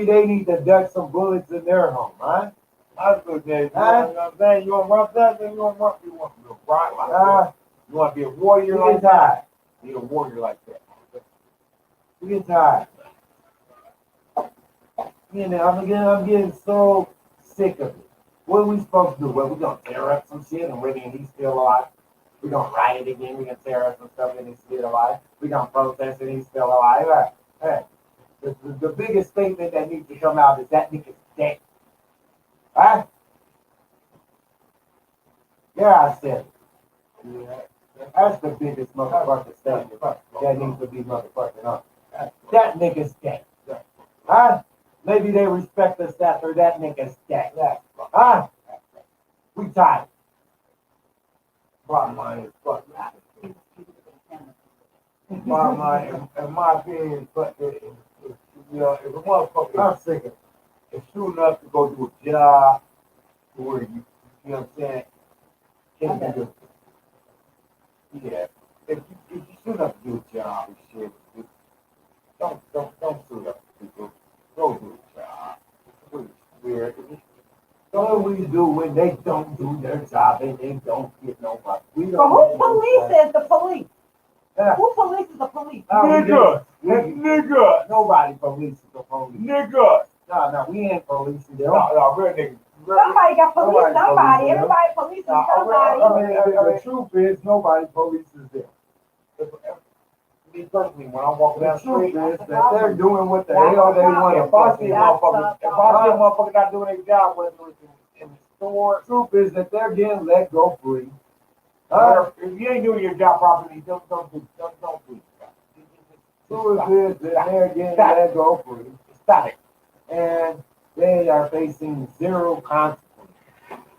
they need to duck some bullets in their home, huh? That's good, Dave. You Huh? know what I'm saying? You want to run that thing? You want to be a rock like that? You want to be a warrior We like get that? tired. Be a warrior like that. We get tired. You know, I'm getting so sick of it. What are we supposed to do? Well, we gonna tear up some shit and really and he's still alive. We gonna riot again. We gonna tear up some stuff and he's still alive. We gonna protest and he's still alive. Hey, the biggest statement that needs to come out is that nigga's dead. Huh? Yeah, I said it. Yeah. That's the biggest motherfucking statement that needs to be motherfucking up. That nigga's dead. Huh? Maybe they respect us after that nigga's dead. Huh? We tired. Bottom line is fuck. Bottom line, in my opinion, but you know, if a motherfucker I'm sick of it. is true enough to go do a job to where you know what I'm saying, can't do it. Yeah. If you true enough to do a job and shit, don't suit up to people. Go do a job. It's weird. What do we do when they don't do their job and they don't get nobody? We But don't who polices the police? Yeah. Who polices the police? Nigga! We- Nigga! Nobody polices the police. Nigga! No, we ain't policing them. No, real nigga. Somebody got police Nobody somebody. polices them. Everybody polices No, somebody. I mean, the truth is nobody polices them. Me personally, when I'm walking The down the truth street, is that they're doing what the That's hell they the want to if I see fucking do. motherfuckers, if I see a motherfucker not doing their job, whether it's in the store, The truth is that they're getting let go free. or if you ain't doing your job properly, don't do it. Truth is that they're getting Stop. let go free. Stop it. And they are facing zero consequences.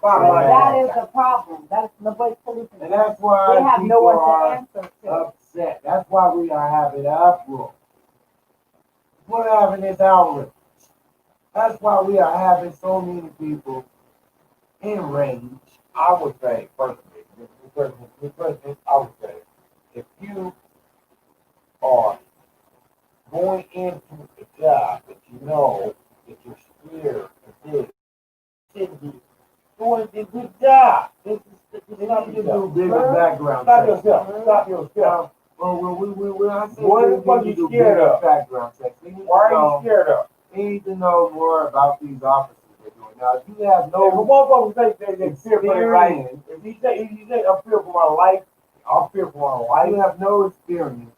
Bottom line, That is the problem. That's nobody's policing. And that's why They have no people one are to answer to. upset. That's why we are having an uproar. We're having this outrage. That's why we are having so many people enraged. I would say personally, I would say, if you are going into a job that you know that you're scared of this, shouldn't be doing a good job. This is not You your do job. bigger background Stop checks. yourself. Stop yourself. Well, when I say What the we fuck need you to do scared bigger of? background checks, we need Why are to you know, scared of? we need to know more about these officers they're doing. Now, if you have If a no motherfucker say they fear for their life, experience, if you say I'm fearful for my life, I'm fearful for my you life. have no experience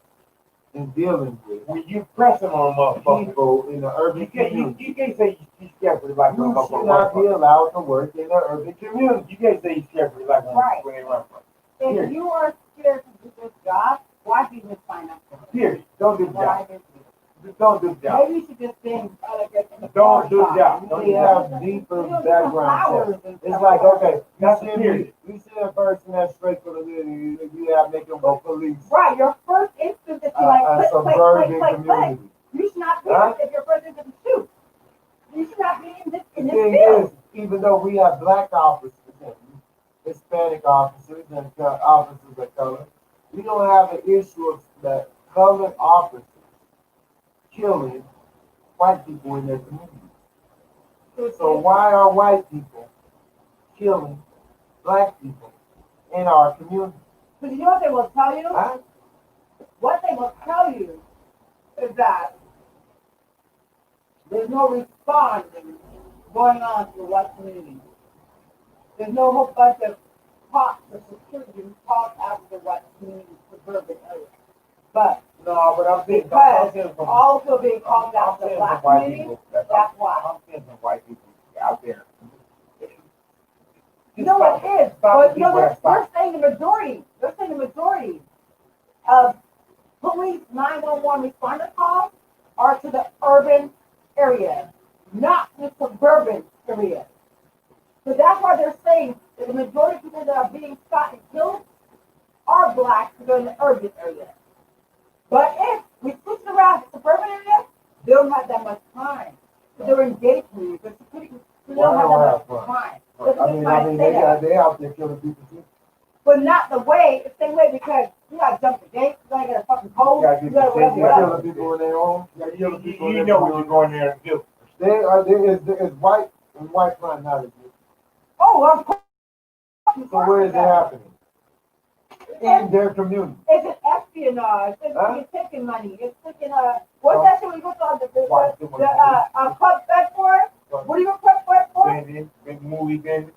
in dealing with When you pressing on a motherfucker, people in the urban you community. can't say you scared for your life. You should not be allowed to work in the urban community. You can't say you scared for your life Right. when they run from. If you are scared to do this job, why do you even sign up for it? Period. Don't do the Why job. did you? Don't do the job. Maybe you should just think, Don't do the job. We have deeper background checks. It's like, okay, That's you the send period. me, you send a person that's straight for the living, you have make them go police. Right, your first instinct is to A like suburban click. community. You should not be Huh? if your first instinct is shoot. You should not be in The this thing field. is, even though we have black officers and Hispanic officers and officers of color, we don't have an issue of that colored officers killing white people in their communities. So why are white people killing black people in our community? Because you know what they will tell you? Huh? What they will tell you is that there's no responding going on to the white community. There's no whole bunch of cops or security called out to the white community suburban area. But No, but I'm saying because from also being called out to the I'm saying black from white community, people. that's why. I'm saying from white people out there. You know what it is, Stop but the you know people that they're stop. saying the majority. They're saying the majority of police 911 responder calls are to the urban areas, not the suburban areas. So that's why they're saying that the majority of people that are being shot and killed are black because they're in the urban areas. But if we switch it around to suburban areas, they don't have that much time. They're engaged with you, but security, they Why don't have don't that have much fun? time. I That's what mean, they're trying to say there. they out there killing people too. But not the same way, because you gotta jump the gate, you gotta get a fucking code, You gotta you get gotta the whatever, gate, They're whatever. killing people in their home. They're killing people in You their know what you're community. going there to do. They are. Is white and white crime not exist? Oh, of course. So where is it happening? In their community. It's an espionage, it's Huh? taking money, it's taking, what's that shit when you go to the Why? club fed for? What do you go club fed for? spending, big movie spending.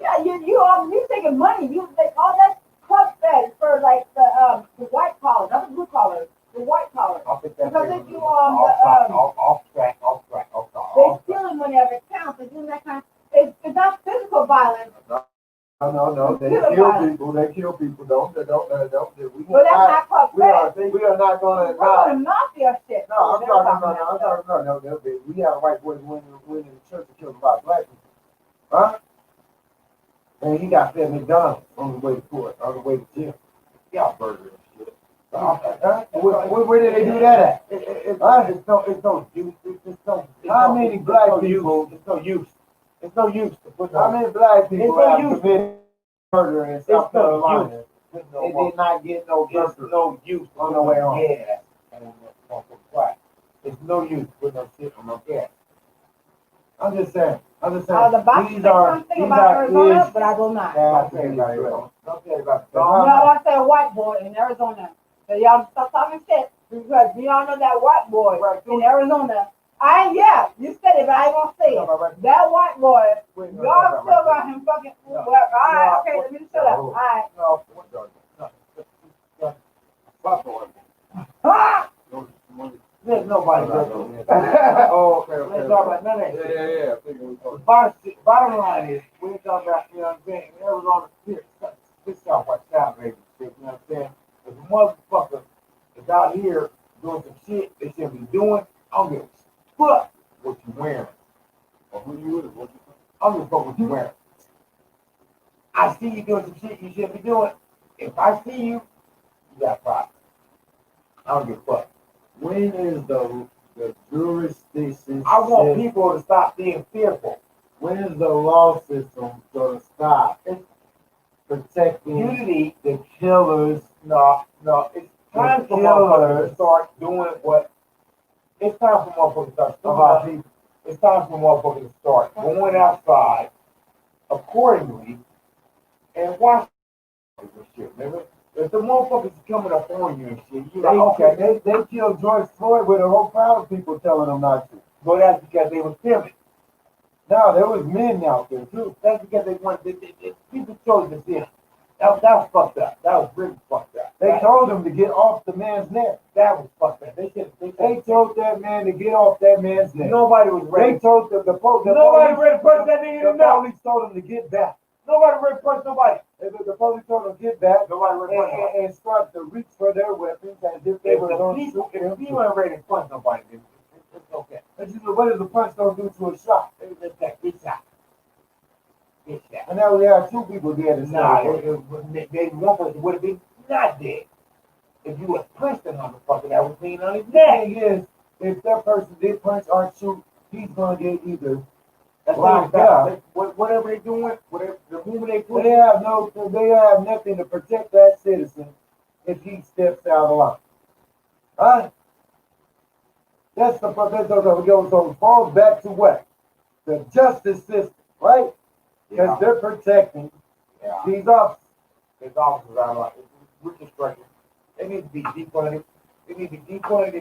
Yeah, you taking money. You take all that club fed for like the white collar, not the blue collar, the white collar. I'll take that. Because if you off track. they stealing money out of accounts. They're doing that kind. It's not physical violence, No, they Kill kill violence. people. They kill people. Don't. We but that's not club we are. fed. We are not gonna. We're on mafia shit. No, I'm They're talking. about that. No. We had a white boy went in the church and killed about black people. Huh? And he got fed McDonald's on the way to court, on the way to jail. Y'all burger and shit. Huh? Where did they do that at? It's no use. How many black people? It's no use. It's no use to put How many black people It's no have use. committed murder in South no Carolina? use. They did not get no There's burger. no use on the way home. gas on the motherfucking flat. There's no use putting no shit on no gas. I'm just saying. The box These say are something about Arizona, but I will not. Don't Don't say about it. Don't say about it. You know, I say a white boy in Arizona. So y'all stop talking shit because you all know that white boy in Arizona. You said it, but I ain't gonna say it. That white boy, y'all still got him fucking. No. Well, all right, okay, let me shut up. All right. No, fuck on. Ah! There's nobody Oh, okay. Let's talk about none of that. Yeah. Bottom line is, we ain't talking about, you know what I'm saying, Arizona, this Southwest South, baby, you know what I'm saying? If a motherfucker is out here doing some shit they shouldn't be doing, I don't give a fuck what you wearing. Or who you with, what you I don't give a fuck what you wearing. I see you doing some shit you shouldn't be doing. If I see you, you got a problem. I don't give a fuck. When is the jurisdiction? I want people to stop being fearful. When is the law system going to stop protecting Unity, the killers? no, it's time for motherfuckers to start doing what. It's time for motherfuckers to start Of our doing. It's time for motherfuckers to start going outside accordingly and watch this shit, nigga. If the motherfuckers coming up on you and shit, you like, okay, They killed George Floyd with a whole crowd of people telling them not to. but that's because they were timid. No, there was men out there too. That's because they wanted. People chose to see him. That was fucked up. That was really fucked up. They told him to get off the man's neck. That was fucked up. They told that man to get off that man's neck. Nobody was ready. They told the Nobody ready to punch that nigga in the The mouth. police told him to get back. Nobody ready to punch nobody. The police told them to get back. Nobody ready to punch nobody. And start to reach for their weapons as if they were going to shoot him. If you weren't ready to punch nobody, then it's okay. What does the punch don't do to a shot? It was just that get shot. Get shot. And now we have two people dead. Nah, they one person would have been not dead. If you was punched the motherfucker, that would mean on his The neck. thing is, if that person did punch or shoot, he's going to get either. That's Locked what up. whatever they doing, whatever the movement they put. They have nothing to protect that citizen if he steps out of line. Huh? That's so it falls back to what? The justice system, right? Because they're protecting Yeah. these officers. These officers are like reconstruction. They need to be defunded. They need to be defunded.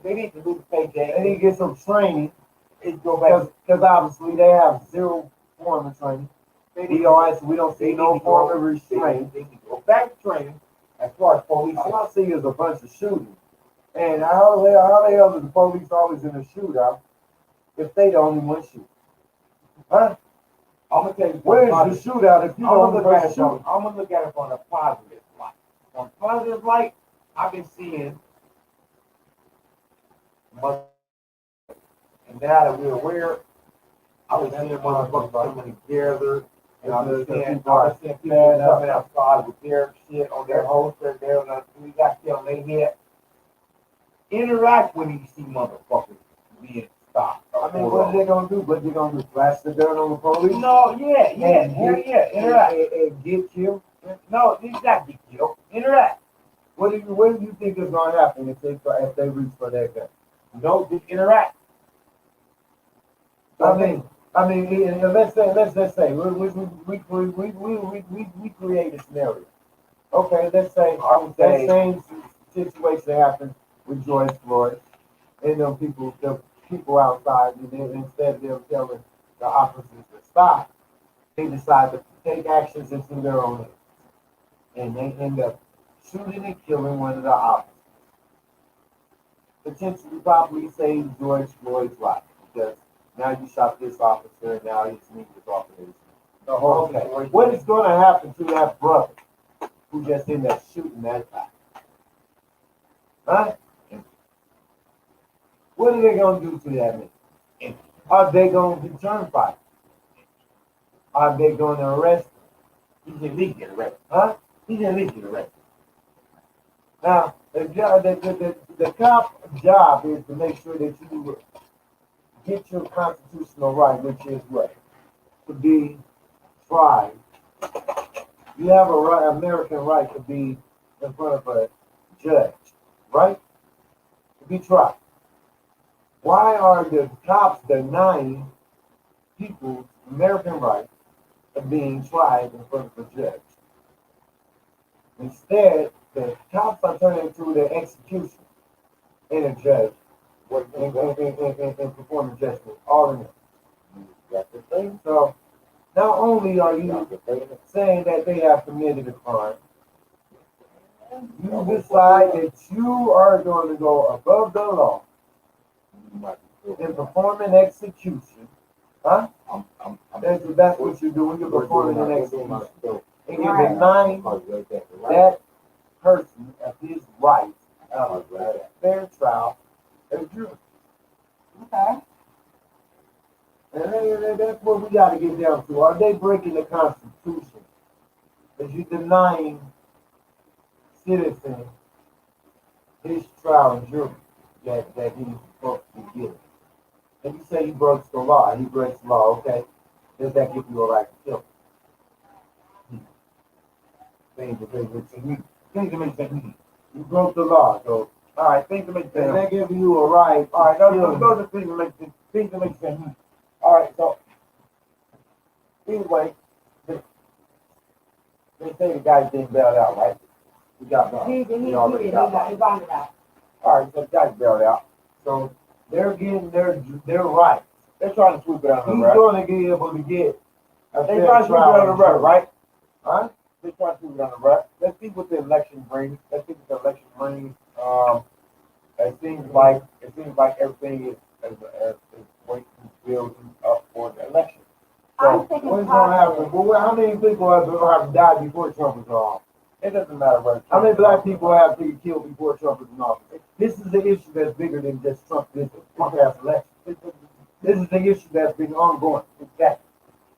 They need to lose paycheck. They need to get some training They go back. because obviously they have zero form of training. We don't see no form of restraint. They need to go back to training as far as police. All I see is a bunch of shooting. And how the hell is the police always in a shootout if they the only one shooting? Huh? I'm gonna tell you Where's something. the shootout if you I'm don't gonna look look at at it shoot? I'm gonna look at it from a positive light. On positive light, I've been seeing, and now that we're aware, I was seeing motherfuckers coming together. And I was seeing people coming outside with their shit on their holster. We got shit on their head. Interact when you see motherfuckers being stopped. I mean, what are they gonna do? What they gonna do? Flash the gun on the police? No, yeah. Interact. And get killed? No, you got to get killed. Interact. What do you think is gonna happen if they reach for that gun? No, just interact. I mean, let's say we create a scenario. Okay, let's say that same situation happened with George Floyd and the people outside, and then instead of them telling the officers respond. They decide to take actions into their own hands. And they end up shooting and killing one of the officers. Potentially probably saved George Floyd's life because now you shot this officer and now his knee is off of his. The whole Okay. situation. What is going to happen to that brother who just ended up shooting that guy? Huh? What are they going to do to that man? Are they going to return fire? Are they going to arrest him? He's at least get arrested. Huh? He's at least get arrested. Now, the cop job is to make sure that you get your constitutional right, which is what? To be tried. You have a right, American right to be in front of a judge, right? To be tried. Why are the cops denying people's American right of being tried in front of a judge? Instead, the cops are turning into the execution and a judge and performing judgment all in it. That's the thing. So not only are you saying that they have committed a crime, you decide that you are going to go above the law and perform an execution. Huh? That's what you're doing. You're performing an execution. And you're denying that person of his rights of a fair trial and jury. Okay. And that's what we got to get down to. Are they breaking the Constitution? Is you denying citizens his trial and jury that he's supposed to be given? And you say he breaks the law. He breaks the law, okay? Does that give you a right to kill him? Things that make sense. You broke the law, so All right, things to make sense. does that give you a right? All right, to kill those him? are things that make sense. All right, so anyway, they say the guy's being bailed out, right? He got bailed. He already got bonded out. All right, so the guy's bailed out. So they're getting their rights. They're trying to sweep it under the He's rug. going to be able to get a They fair trying to sweep it trial under the rug, right? Huh? They trying to sweep it under the rug. Let's see what the election brings. It seems like everything is waiting, building up for the election. I'm thinking What's going to happen? possibly. Well, how many people have died before Trump was in office? It doesn't matter whether. How many black people have been killed before Trump was in office? This is the issue that's bigger than just Trump past election. This is the issue that's been ongoing. Exactly.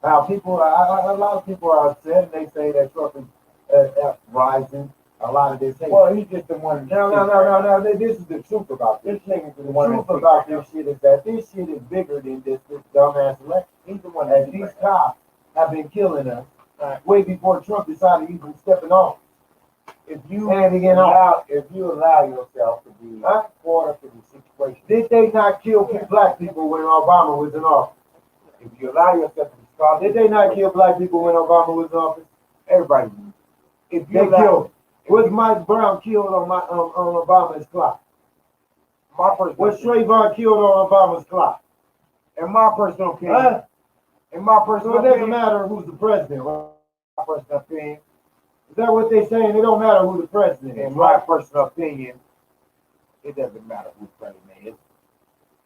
Now, a lot of people are upset, and they say that Trump is rising. A lot of this hate. Well, he's just the one. No. This is the truth about this. This nigga's the The one. truth about this shit is that this shit is bigger than this dumbass election. He's the one. And these cops have been killing us way before Trump decided he was stepping off. If you Handing it off. allow yourself to be Huh? caught up in the situation, Did they not kill black people when Obama was in office? if you allow yourself to be caught, Did they not kill black people when Obama was in office? everybody. If They you allow, killed. Was Mike Brown killed on Obama's clock? my personal, Was Trayvon killed on Obama's clock? in my personal opinion, Huh? in my So personal it doesn't opinion, matter who's the president. Right? my personal opinion, Is that what they're saying? It don't matter who the president is, in my right? personal opinion, it doesn't matter who the president is.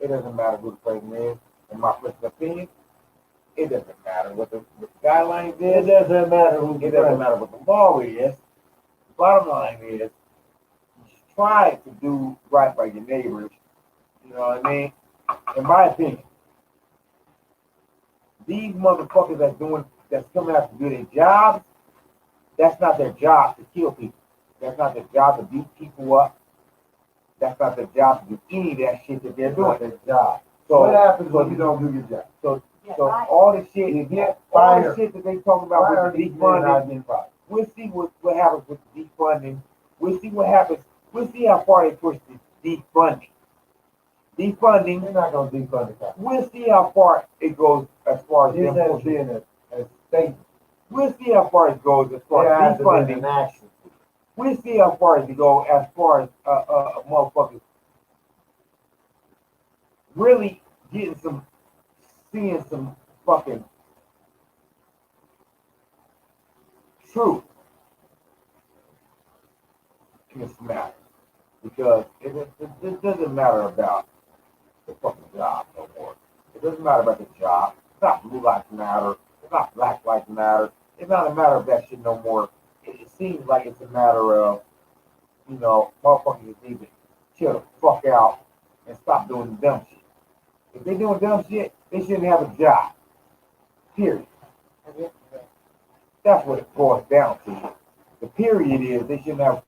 It doesn't matter who the president is. In my personal opinion, it doesn't matter what the guidelines It is. doesn't matter who the It doesn't president matter what the law is. Bottom line is, try to do right by your neighbors. You know what I mean? In my opinion, these motherfuckers that's coming out to do their jobs, that's not their job to kill people. That's not their job to beat people up. That's not their job to do any of that shit that they're It's not doing. their job. So What happens when you don't do your job? So Yes, so I- all the shit, You get all the fired. shit that they talking about Why are with the these men not defunding. getting fired? We'll see what happens with the defunding. We'll see what happens. We'll see how far they push the defunding. Defunding. They're not going to defund the cops. We'll see how far it goes as far as This them has pushing. been a state. We'll see how far it goes as far There as has been an defunding. action. We'll see how far it goes as far as motherfuckers really seeing some fucking truth in this matter. Because it doesn't matter about the fucking job no more. It doesn't matter about the job. It's not Blue Lives Matter. It's not Black Lives Matter. It's not a matter of that shit no more. It seems like it's a matter of, motherfuckers just need to chill the fuck out and stop doing dumb shit. If they're doing dumb shit, they shouldn't have a job. Period. That's what it boils down to. The period is they shouldn't have.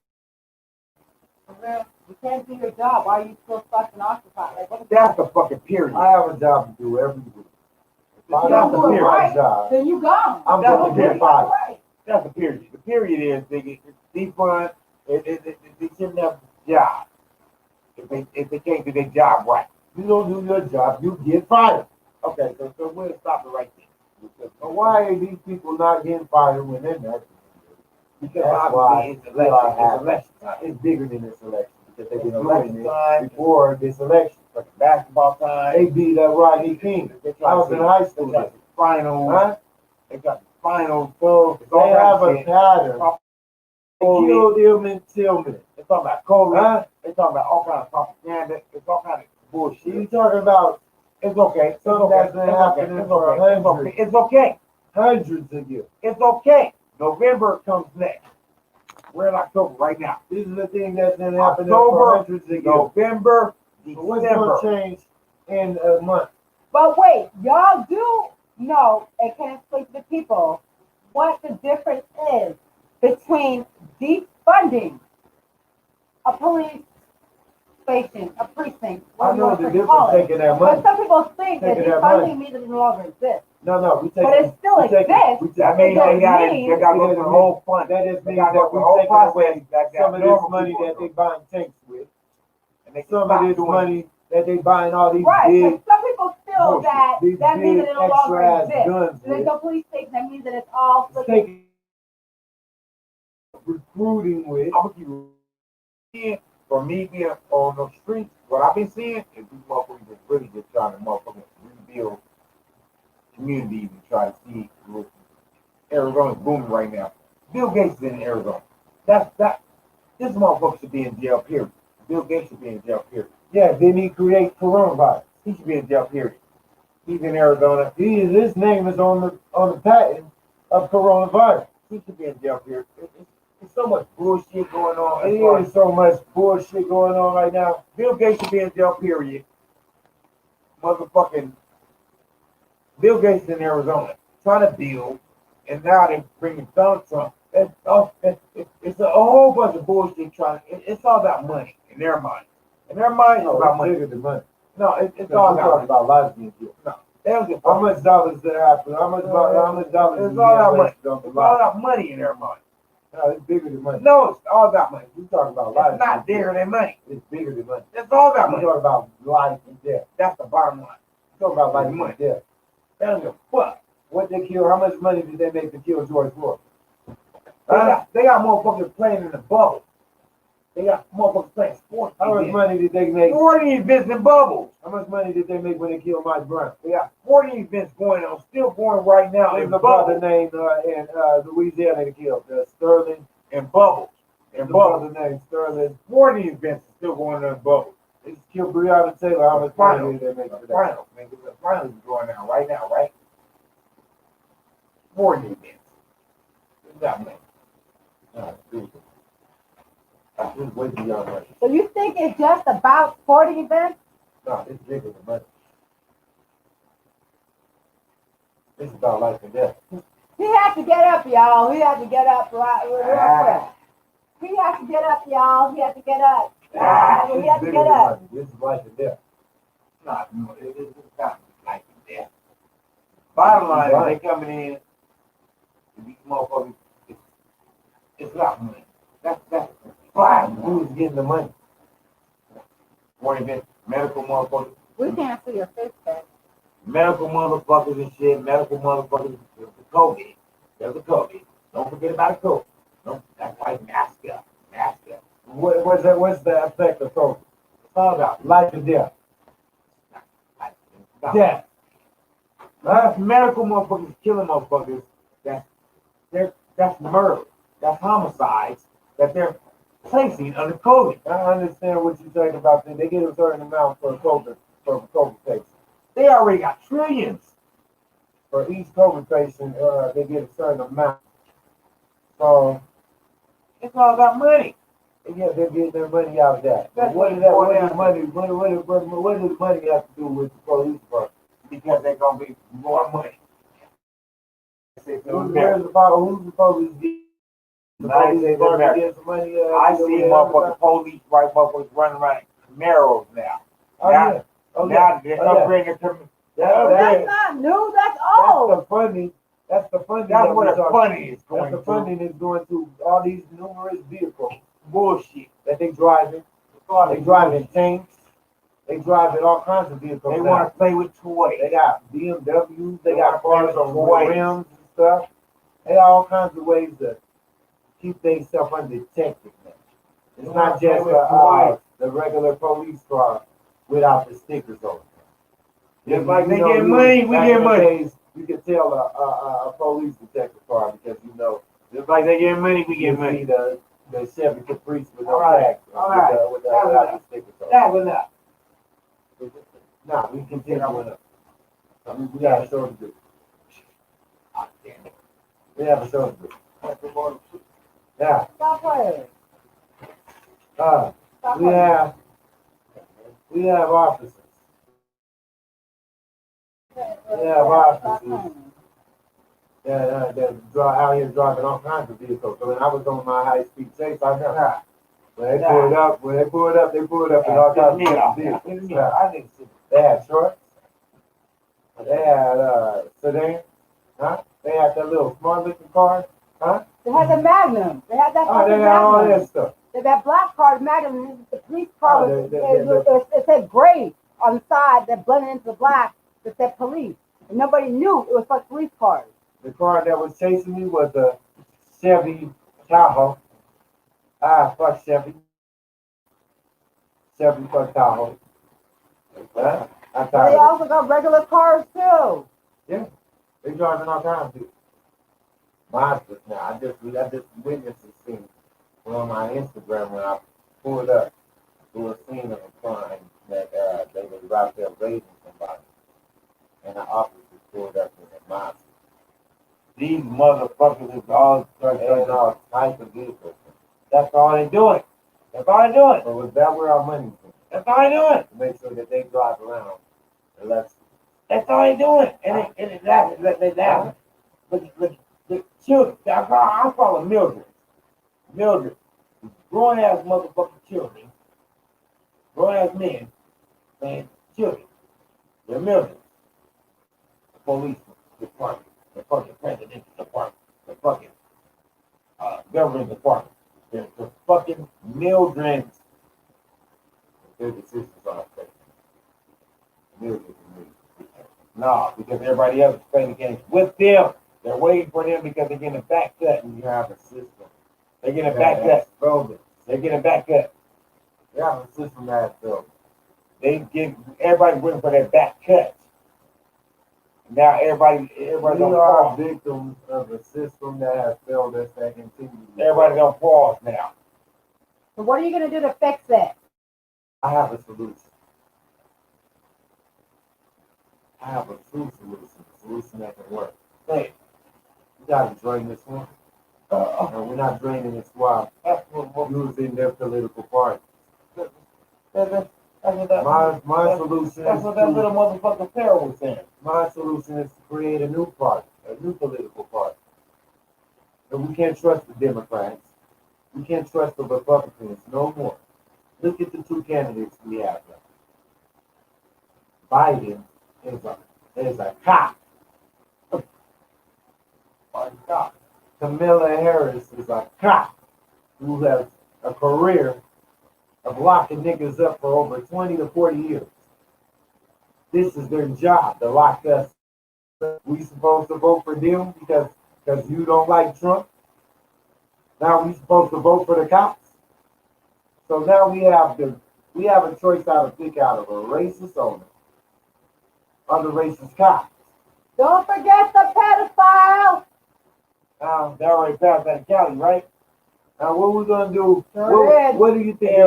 Well, you can't do your job. Why are you still fucking occupied? Like, what is That's the fucking period. I have a job to do every week. If I You don't don't do it do my right. job, Then you gone. I'm That's going the to get fired. Right. That's the period. The period is they get defund. They shouldn't have a job if they can't do their job right. You don't do your job, you get fired. Okay, so we'll stop it right there. Because, So why are these people not getting fired when they're not? because That's why obviously it's we are election. It's happy. election time. It's bigger than this election because they've been It's doing election time. it before this election. It's basketball time. They beat up Rodney King. They I was in high school. They got the finals. Huh? They got the finals. So It's all they have that a shit. pattern. They COVID. kill them and Tillman. They talking about COVID. Huh? They talking about all kinds of propaganda. It's all kind of bullshit. You talking about It's okay. It's Something okay. that's been It's okay. happening It's for okay. It's hundreds. okay. It's okay. hundreds of years. It's okay. November comes next. We're in October right now. This is the thing that's been happening October, for hundreds of years. November, So what's going December. to change in a month? But wait, y'all do know and can explain to the people what the difference is between defunding a police station, a precinct, I what you know want the to difference call it. taking that But money. some people think that Taking that money. defunding means it no longer exists. No, we take But it still exists. That means they got to go through the whole fund. That just They means got to go that through the we're whole taking process. away That some of normal this money people that do. they buying tanks with, And they some stop of this doing money that they buying all these Right, big, but some people feel bullshit. that these that means big that it no longer extra ass exists. guns There's with. no police station, that means that it's all It's flipping. taking recruiting with. I'm gonna keep seeing for me being on the streets. What I've been seeing is these motherfuckers just really just trying to motherfucking rebuild communities and try to see. Look, Arizona's booming right now. Bill Gates is in Arizona. This motherfucker should be in jail. Period. Bill Gates should be in jail. Period. Yeah, then he create coronavirus. He should be in jail. Period. He's in Arizona. His name is on the patent of coronavirus. He should be in jail. Period. There's so much bullshit going on. as There far is as- so much bullshit going on right now. Bill Gates should be in jail, period. Motherfucking Bill Gates in Arizona trying to build, and now they're bringing Donald Trump. It's a whole bunch of bullshit trying. It's all about money in their mind. In their mind, it's No, about it's money. bigger than money. No, it's We're all talking about money. about lives being killed. They don't give a How fuck. much dollars did happen? How much dollars? It's did all about we money. invest on the It's all lives? about money in their mind. No, it's bigger than money. No, it's all about money. We talking about life. It's not bigger than money. It's bigger than money. It's all We about money. talking about life and death. That's the bottom line. We talking about life Money. and death. They don't give a fuck. What they kill? How much money did they make to kill George Floyd? They got motherfuckers playing in the bubble. They got motherfuckers playing sports. How much events. money did they make? 40 events in bubbles. How much money did they make when they killed Mike Brown? They got 40 events going on, still going right now There's in a brother bubbles. named in Louisiana that killed Sterling. In bubbles. In There's a bubbles. brother named Sterling. 40 events are still going on in bubbles. They just killed Breonna Taylor. How much money did they make for that? Finals, man. The finals is going on right now, right? 40 events. It's that many. No, it's way beyond money. So you think it's just about 40 events? No, it's bigger than money. It's about life and death. He has to get up, y'all. He has to get up real quick. He has to get up, y'all. He has to get up. He It's has to bigger get than up. money. This is life and death. It's not like that. Bottom line is they coming in, these motherfuckers, it's not money. That's fine. Who's getting the money? One event, medical motherfuckers, We can't see your face, back. medical motherfuckers and shit, medical motherfuckers, there's the COVID. There's the COVID. Don't forget about the COVID. That's why mask up. What's the effect of COVID? It's all about Life and death. life. It's about Death. Medical motherfuckers killing motherfuckers. That's murder. That's homicides that they're placing under COVID. I understand what you're saying about that. They get a certain amount for COVID patient. They already got trillions. For each COVID patient, they get a certain amount. So It's all about money. yeah, they get their money out of that. That's What what does that? it What boils does money? What does money have to do with the police department? Because they're gonna be more money. Who's the police? The police department gets money. I see motherfucking police, right, motherfuckers running around Camaros now. Oh now, yeah. Oh now yeah. they're Oh, yeah. upgrading to That's not new. That's That's old. the funding. That's the funding. that's that where we the talk- funding is That's going the to. funding is going to all these numerous vehicles Bullshit. that they driving. They driving tanks. They driving all kinds of vehicles. They now. want to play with toys. They got BMWs. They They got wanna cars play on with toys. rims and stuff. They got all kinds of ways to keep themselves undetected. Now. It's They not wanna play just with toys. the regular police car without the stickers on it. Just like they You know, get money, we back get in the money. days, you could tell a police detective car because you know Just like they get money, we you get money. see the Chevy Caprice with no All right, tags all right. with the That's without enough. the stickers on. That's enough. Nah, we continue with it. We got a show to do. Oh, damn it. We have a show to do. Now, Stop playing. uh, Stop we playing. have officers. We have officers that out here driving all kinds of vehicles. So when I was on my high-speed chase, I know. When they pulled up in all kinds of vehicles. I didn't see. They had trucks. They had sedan. Huh? They had that little smart looking car. Huh? They had the Magnum. They had that Oh, fucking they had all Magnum. that stuff. That black car, the Magnum, the police car, Oh, it said gray on the side that blended into the black that said police. And nobody knew it was like police cars. The car that was chasing me was a Chevy Tahoe. Ah, fuck Chevy. Chevy fuck Tahoe. Huh? I'm But they tired of also got regular cars too. it. They driving all kinds of monsters now. I just witnessed this thing on my Instagram when I pulled up to a scene of a crime that they was out there raiding somebody. And the officers pulled up in a monster. These motherfuckers is all And all types of vehicles. That's all they doing. That's all they doing. But was that where our money's from? That's all they doing. To make sure that they drive around and let's That's all they doing. And it's laughing. They laughing. But the children, I call them Mildred. Mildred. Grown ass motherfucking children. Grown ass men. And children. They're Mildred. The police department. The fucking presidential department. The fucking government department. The fucking Mildreds. their decisions are taken. Millions and millions. No, because everybody else is playing the games with them. They're waiting for them because they're getting a back cut. We have a system. They're getting a back cut. that's building. They're getting a back cut. We have a system that's building. They give everybody's waiting for their back cut. Now everybody's We on are pause. victims of a system that has failed us that continues. Everybody's on pause now. So what are you gonna do to fix it? I have a solution. I have a true solution. A solution that can work. Say, We gotta drain this one. And we're not draining this while that's what using their political party. that My solution that's is what that to, little motherfucker Pharaoh was saying. my solution is to create a new party, a new political party. And we can't trust the Democrats. We can't trust the Republicans no more. Look at the two candidates we have now. Biden is a cop. My God. Kamala Harris is a cop who has a career of locking niggas up for over 20 to 40 years. This is their job, to lock us. We supposed to vote for them because you don't like Trump? Now we supposed to vote for the cops? So now we have a choice how to pick out of a racist owner or the racist cops. Don't forget the pedophile. They already passed that in Cali, right? Now, what we gonna do? Sure What do you think?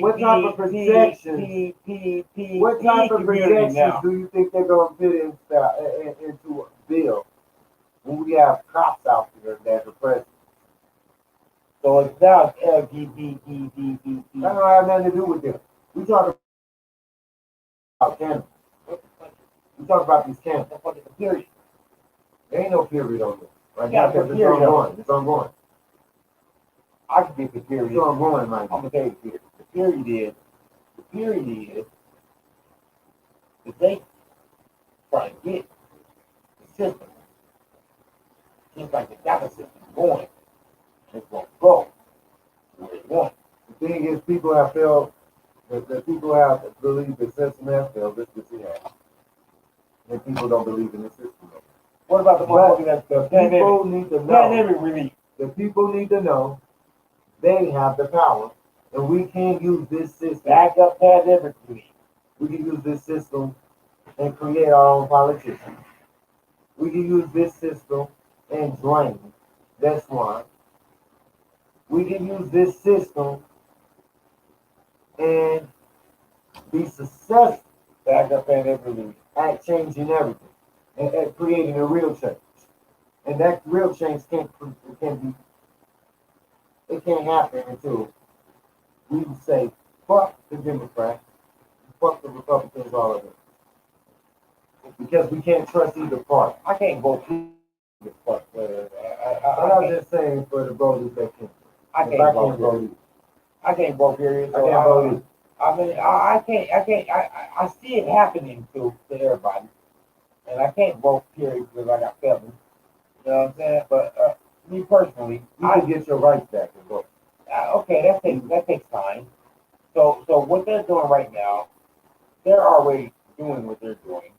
What type of protections? What type of protections now? do you think they're gonna fit into a bill when we have cops out there that are present? So it's now LGBT. That don't have nothing to do with them. We talking about cannabis. We talk about these cannabis. Period. There ain't no period on this. Right Yeah, now, because it's period. ongoing. It's ongoing. I can get the period. It's ongoing, Mike. I'm gonna tell you the period. The period is that they try to get the system, just like the data system going. It's gonna go where it wants. The thing is, people have failed. The people have believed the system has failed. This is it. And people don't believe in the system. What about the motherfucker that's the People need to know. pandemic relief? The people need to know they have the power, and we can't use this system. Back up pandemic relief. We can use this system and create our own politicians. We can use this system and drain that swine. We can use this system and be successful Back up pandemic relief. at changing everything and at creating a real change. And that real change can't happen until we say fuck the Democrats, fuck the Republicans, all of it. Because we can't trust either party. I can't vote for the fuck. I'm just saying for the voters that can. I If can't vote. I can't vote. Period. I can't vote either. I mean, I can't. I see it happening to everybody, and I can't vote. Period, because I got felons. You know what I'm saying? But me personally, You can get your rights back and vote. okay, that takes time. So what they're doing right now, they're already doing what they're doing.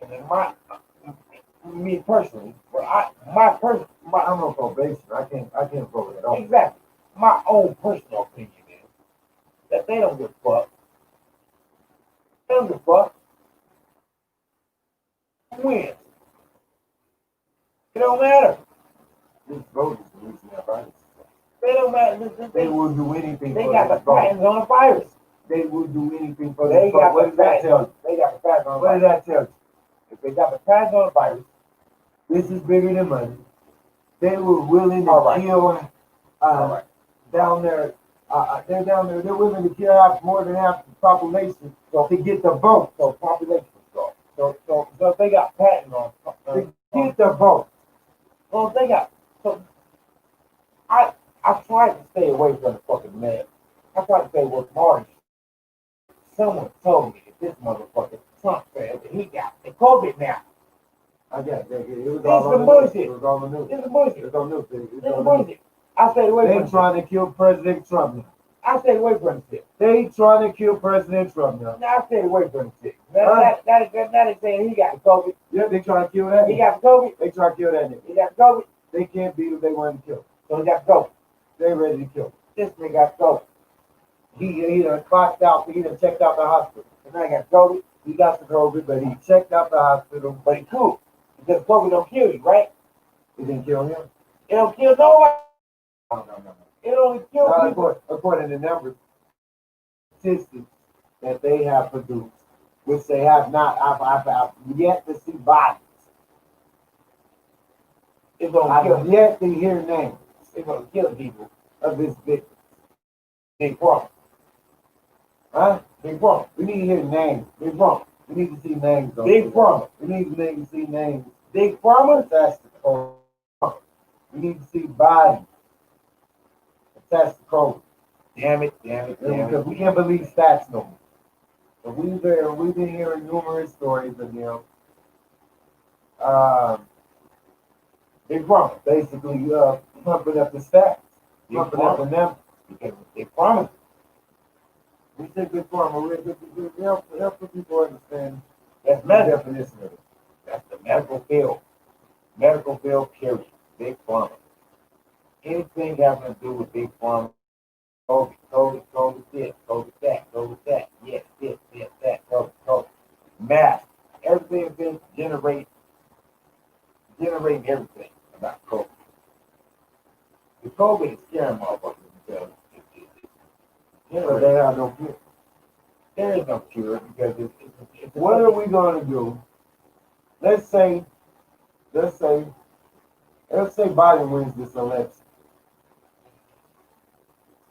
And then me personally, I'm on probation. I can't vote at all. exactly, my own personal opinion is that they don't give a fuck. They don't give a fuck. Who wins? It don't matter. These voters are losing their rights. They don't matter. They will do anything They for got the this vote. patents on the virus. They will do anything for They this vote. got What the does that tell patents. you? They got the patents on the What does virus. that tell you? If they got the patents on the virus, This is bigger than money. They were willing to All right. kill all right. down there. They're down there. They're willing to kill more than half the population to get the vote. So population control. So if they got patents on, To get the vote. well, if they got so. I tried to stay away from the fucking man. I tried to stay away from orange. Someone told me that this motherfucker Trump said that he got the COVID now. I got that. It was This all is on the the bullshit. news. It was all on the news. This is bullshit. It's on the news. This It's is on the news. bullshit. I stayed away They from it. trying to kill President Trump now. I stayed away from the shit. They trying to kill President Trump now. Now I stayed away from the shit. Now they saying he got the COVID. Yeah, they trying to kill that. He nigga. got the COVID. They trying to kill that nigga. He got the COVID. They can't beat him. They want to kill him. So he got the COVID. They ready to kill him. This nigga got the COVID. He done clocked out. He done checked out the hospital. And I got the COVID. He got the COVID, but he checked out the hospital. But he cool. Because COVID don't kill you, right? It didn't kill him. It don't kill nobody. No. It only kills Now, people. according to numbers, statistics that they have produced, which they have not, I've yet to see bodies. It's gonna I've kill. yet to hear names It's gonna kill people. of this victim. Big problem. Huh? Big problem. We need to hear names. Big problem. We need to see names. on Big this. problem. We need to see names. Big pharma. Attached to COVID. We need to see bodies attached to COVID. Damn it. Because we can't believe stats no more. So we've been hearing numerous stories of them. Big pharma. Basically, pumping up the stats, Big pumping up the pharma. numbers. Because big pharma. We say good pharma. We help people understand That's the medical. definition of it. That's the medical field. Medical field, period. Big pharma. Anything having to do with big pharma, COVID this, COVID that, yes, this, that, COVID. Mask. Everything generate everything about COVID. The COVID is scaring motherfuckers because But they have no cure. there is no cure because it's What are we gonna do? Let's say Biden wins this election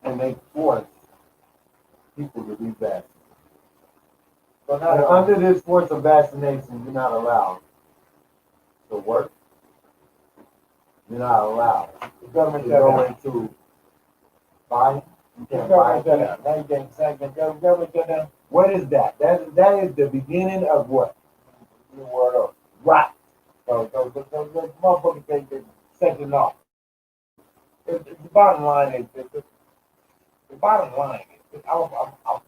and they force people to be vaccinated. so And now under this force of vaccination, you're not allowed to work. You're not allowed the government to shut go down. into buying. You The can't buy government shut things. down. Now you getting sacked. The government shut down. What is that? That is the beginning of what? New world order. Right. So the motherfuckers think they're second off. The bottom line is the bottom line is I'm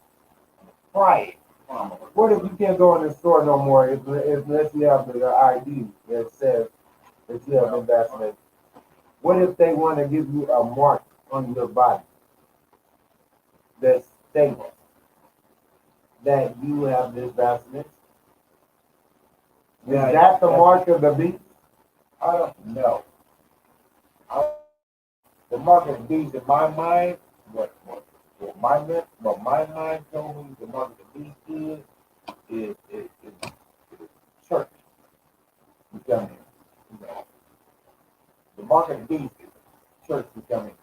crying. What if you can't go in the store no more unless you have the ID that says that you have been vaccinated? What if they want to give you a mark on your body that states that you have this vaccination? Is Yeah, that the that's- mark of the beast? I don't know. The mark of the beast in my mind, what my mind told me the mark of the beast is church becoming, the mark of the beast is church becoming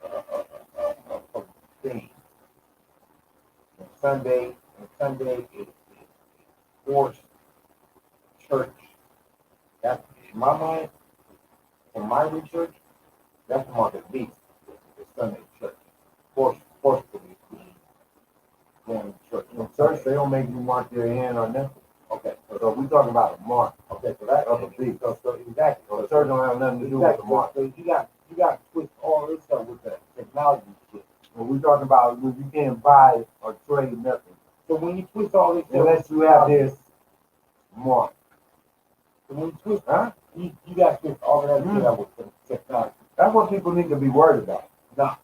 a thing. And Sunday is forced church. That's in my mind, from my research, that's the mark of the beast. The Sunday church. Forcefully going to church. In church, they don't make you mark your hand on nothing. Okay. So we're talking about a mark Okay, so that of a beast. so exactly. So the church don't have nothing to do with the mark. So you got to twist all this stuff with the technology shit. When we're talking about when you can't buy or trade nothing So when you twist all this stuff, unless you have this mark. so when you twist, Huh? you got to twist all of that shit out with the technology. That's what people need to be worried about. Nah,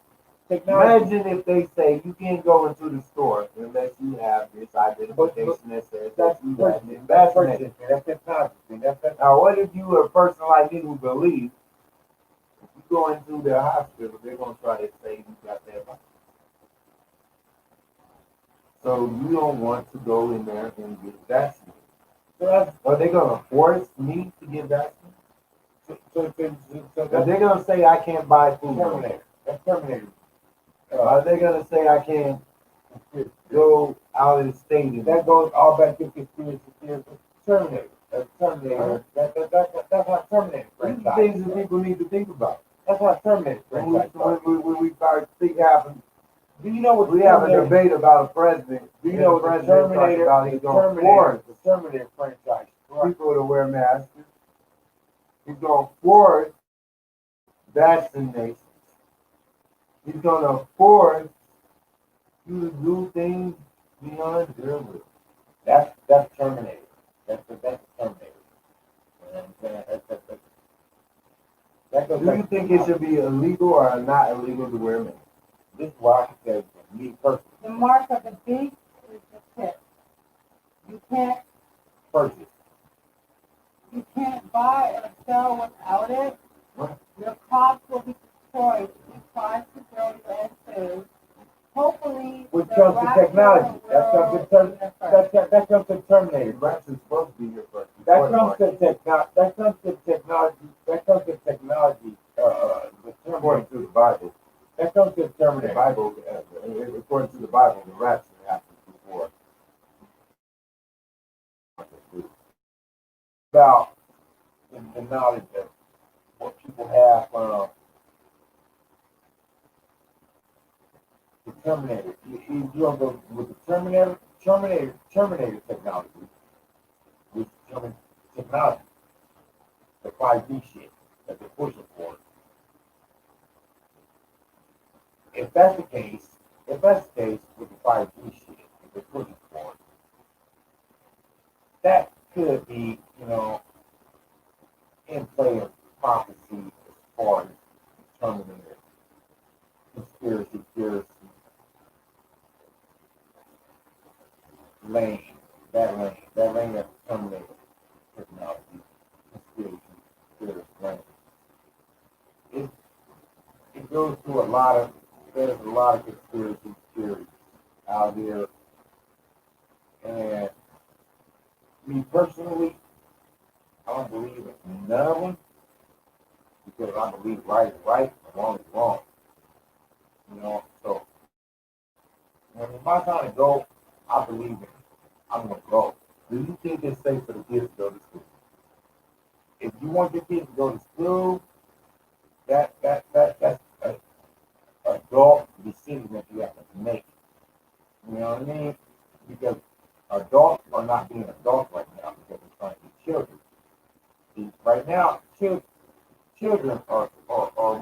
technology. Imagine if they say you can't go into the store unless you have this identification that says that you have been vaccinated. That's technology. That's Now, what if you are a person like me who believes if you go into the hospital, they're going to try to say you got that virus? So you don't want to go in there and get vaccinated. Are they going to force me to get vaccinated? so Are that's they going to say I can't buy food? Terminator. That's Terminator. Are they going to say I can't go out of the state? And That goes all back to conspiracy theories. Terminator. That's Terminator. That's how Terminator These are franchise. things that people need to think about. That's how Terminator When we, franchise. started. when we start having, Do you know what we have a Terminator? debate about a president. Do you know what the president talks Terminator? about The he's going to force Terminator franchise. people to wear masks. He's going to force vaccinations. He's going to force you to do things beyond your will. That's Terminator. That's Terminator. You know what I'm saying? That goes Do back you to think it should be illegal or not illegal to wear masks? This is why I said for me personally, The mark of the beast is the tip. You can't purchase. You can't buy or sell without it. What? Your crops will be destroyed if you try to grow your own food. Hopefully, Which the comes to rapture technology. That comes to will be the first. That comes to Terminator. Vax is supposed to be your first. That comes to technology. That comes to technology. The According Terminator. to the Bible. That comes to The Terminator. Bible, according to the Bible, the rapture happens before. About the knowledge of what people have the Terminator. You don't go with the Terminator technology, with technology, the 5G shit that they're pushing for. If that's the case with the 5G shit that they're pushing for, that could be, in play of prophecy as far as Terminator, conspiracy theories, lane of Terminator technology. lot of conspiracy theories out here. And me personally, I don't believe in none of them because I believe right is right and wrong is wrong. You know, so when it's my time to go, I believe in it. I'm gonna go. Do you think it's safe for the kids to go to school? If you want your kids to go to school, that's a adult decision that you have to make. You know what I mean? Because adults are not being adults right now because they're trying to be children. See, right now, children are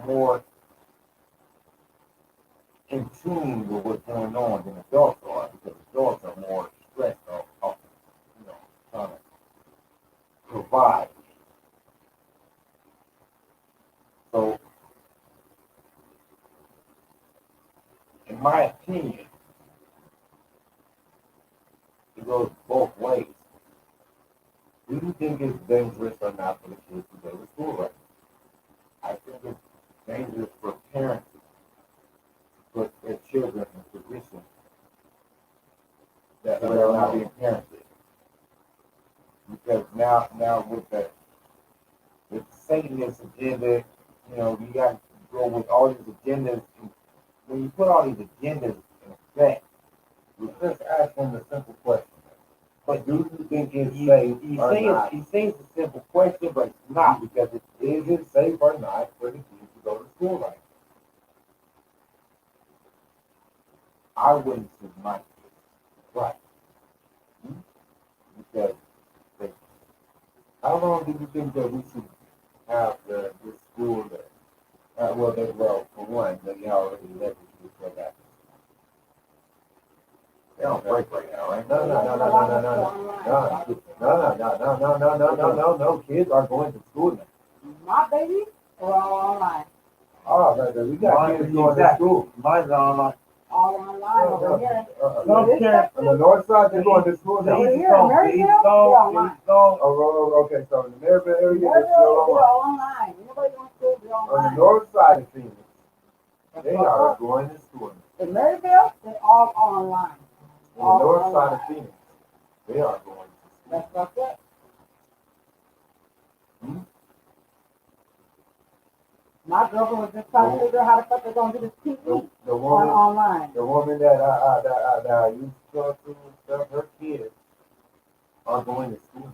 more in tune with what's going on than adults are because adults are more stressed off trying to provide. So, in my opinion, it goes both ways. Do you think it's dangerous or not for the kids to go to school right now? I think it's dangerous for parents to put their children in positions that they're not being parented. Because now with the Satanist agenda, you know, you got to go with all these agendas. When you put all these agendas in effect, you just ask them the simple question. But do you think it's safe or not? You say it's a simple question, but it's not because is it safe or not for the kids to go to school right now? I wouldn't say my kids. Right. Because how long do you think that we should have this school that, well, for one, they already left it for that. They don't break right now, right? No. Kids are going to school now. My baby, or all online? Oh, no, we got kids going to school. Mine's online. All online over here. Some parents On the north side, they're going to school now. Over here in Maryville, they're online. Oh, okay, so in the Maryville area, they're Maryville, still they're online. online. Nobody wants to be On online. the north side of Phoenix, they are going to school. In Maryville, they're all online. On the north side of Phoenix, they are going to school. That's what's it. My girlfriend was just trying to figure out how the fuck they're gonna do this TV The on woman, online. the woman that I used to talk to and stuff, her kids are going to school.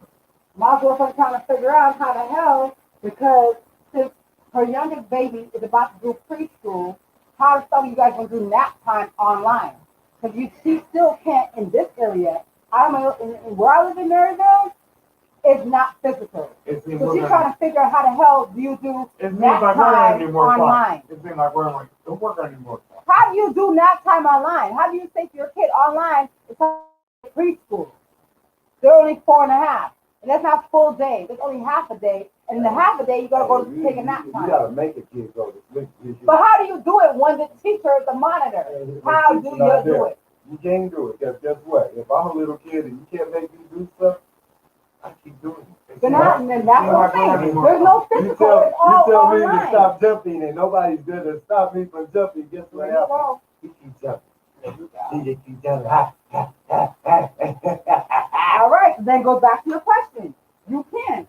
My girlfriend trying to figure out how the hell, because since her youngest baby is about to do preschool, how the fuck are you guys gonna do nap time online? Because she still can't in this area. I don't know, in where I live in Maryville, it's not physical. So she's trying to figure out how the hell do you do nap time online? It seems like we're don't work anymore. How do you do nap time online? How do you take your kid online? It's preschool. They're only 4.5. And that's not full day. That's only half a day. And in the half a day, you gotta go take a nap time. You gotta make a kid go to sleep. But how do you do it when the teacher is the monitor? How do you do it? You can't do it. Because guess what? If I'm a little kid and you can't make me do stuff, I keep doing it. Then that's what I'm saying. There's no physical. It's all you tell me online. to stop jumping and nobody's gonna stop me from jumping. Guess what happens? He keeps jumping. He just keeps jumping. All right, then go back to your question. You can.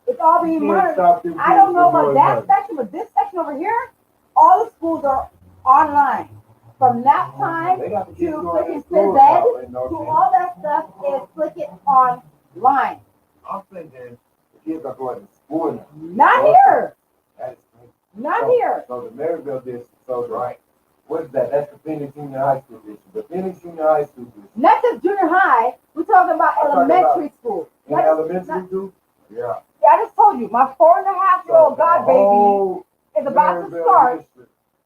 It's all being monitored. I don't know about that section, but this section over here, all the schools are online. From nap time to freaking phys ed to all that stuff is freaking online. I'm thinking the kids are going to school now. Not here. That is crazy. Not here. So the Maryville district, so right. What is that? That's the Phoenix Junior High School district. The Phoenix Junior High School district. Not just junior high. We're talking about elementary school. In elementary school? Yeah. Yeah, I just told you, my 4.5-year-old god baby is about to start.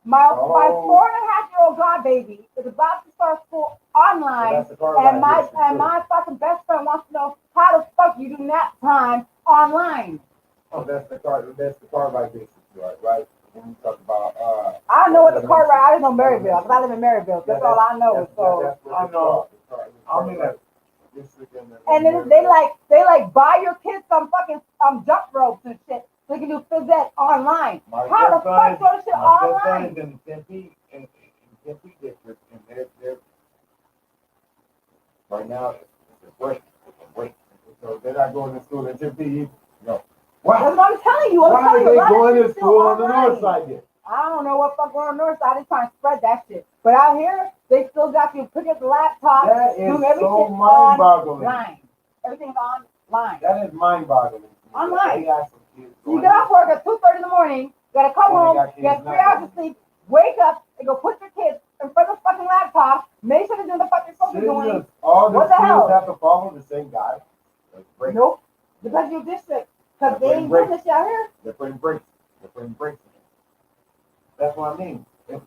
My 4.5-year-old god baby is about to start school online, and my fucking best friend wants to know how the fuck you do nap time online. Oh, that's the Cartwright district, right? When you talk about I know what the Cartwright. I didn't know Maryville because I live in Maryville. That's all I know. So I know. I mean that. And then they like buy your kids some fucking jump ropes and shit so you can do phys ed online. How the fuck do shit online? My son is in Tempe district, and they're right now it's a break. It's a break. So they're not going to school in Tempe either. No. Why? That's what I'm telling you. Why are they going to shit's school still on the online. north side then? I don't know what fuck going on the north side. They trying to spread that shit. But out here, they still got you pick up the laptop, That is doing everything so mind-boggling. online. Everything's online. That is mind-boggling. Online. They got some kids So you going get off work at 2:30 in the morning, gotta come Oh, home, they got kids get 3 now. hours of sleep, wake up, and go put your kids in front of the fucking laptop, make sure they're doing the fucking supposed to be doing. Shouldn't all the What the schools hell? have to follow the same guy? Like break. Nope. Depends on your district. Because they ain't doing this shit out here. They're putting breaks. They're putting breaks in it. That's what I mean. If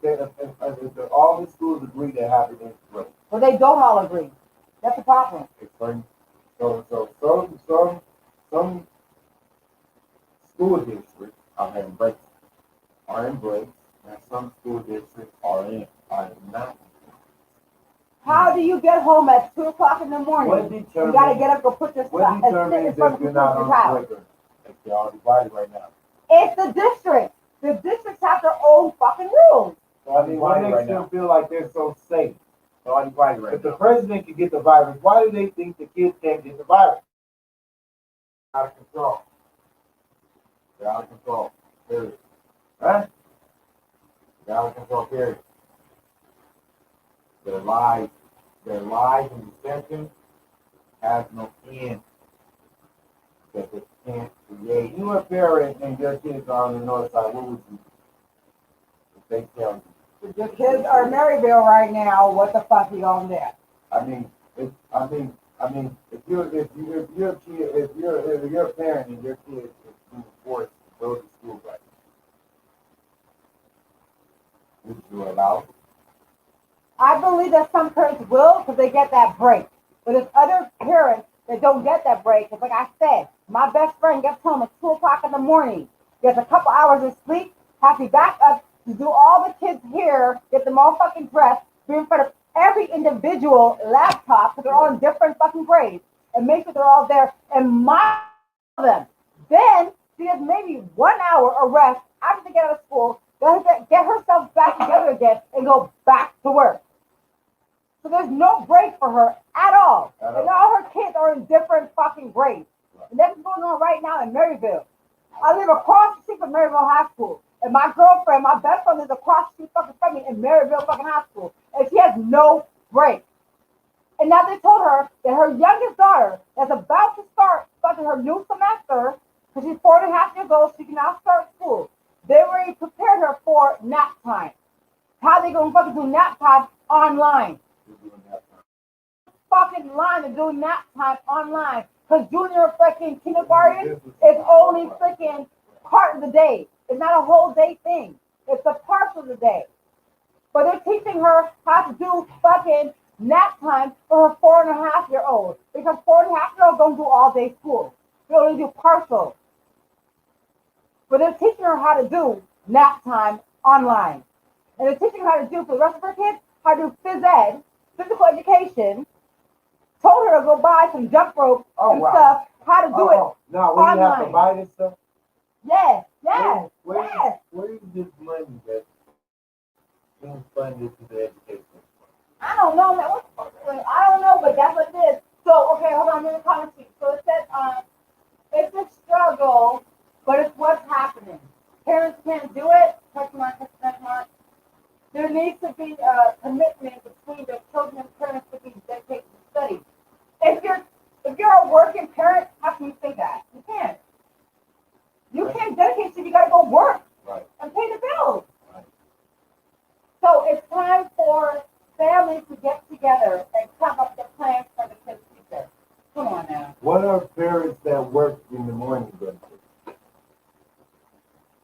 all the schools agree they have it in break, But they don't all agree. That's the problem. it's fun. So some school districts are having breaks, are in breaks, and some school districts are not. How do you get home at 2 o'clock in the morning? What You determines gotta get up, go put your what stuff, and sit in determines front if of you're the not computer on house. break or if they're all divided right now? It's the district. The districts have their own fucking rules. I mean, what makes right them now. feel like they're so safe? They're all divided right If the now. president can get the virus, why do they think the kids can't get the virus? Out of control. They're out of control. Period. Huh? They're out of control. Period. Their lies and deception has no end. That they can't create. You a parent and your kids are on the north side. What would you do? If they tell you. Your kids are in Maryville right now. What the fuck you gonna do? I mean, if you're a parent and your kid is being forced to go to school right now, would you allow it? I believe that some parents will because they get that break. But there's other parents that don't get that break. It's like I said, my best friend gets home at 2 o'clock in the morning, gets a couple hours of sleep, has to back up to do all the kids here, get them all fucking dressed, be in front of every individual laptop because they're all in different fucking grades, and make sure they're all there and monitor them. Then she has maybe 1 hour of rest after they get out of school, get herself back together again, and go back to work. So there's no break for her at all. And all her kids are in different fucking grades. And that's what's going on right now in Maryville. I live across the street from Maryville High School. And my girlfriend, my best friend, lives across the street fucking from me in Maryville fucking High School. And she has no break. And now they told her that her youngest daughter that's about to start fucking her new semester, because she's 4.5 years old, she can now start school. They already prepared her for nap time. How they gonna fucking do nap time online? Fucking line to do nap time online. Because junior freaking kindergarten is only freaking part of the day. It's not a whole day thing. It's a part of the day. But they're teaching her how to do fucking nap time for her 4.5-year-old. Because 4.5-year-olds don't do all day school. They only do partial. But they're teaching her how to do nap time online. And they're teaching her how to do for the rest of her kids, how to do phys ed, physical education. Told her to go buy some jump rope and stuff, how to do it. Now, when you have to online. buy this stuff, Yes. where is this money that's being funded to the education? I don't know, man. I don't know, but that's what it is. So, okay, hold on, let me comment to you. So it says, it's a struggle, but it's what's happening. Parents can't do it. Question mark. There needs to be a commitment between the children and parents to be dedicated to study. If you're a working parent, how can you say that? You can't. You can't dedicate to. You got to go work and pay the bills. Right. So it's time for families to get together and come up with plans for the kids' future. Come on now. What are parents that work in the morning doing?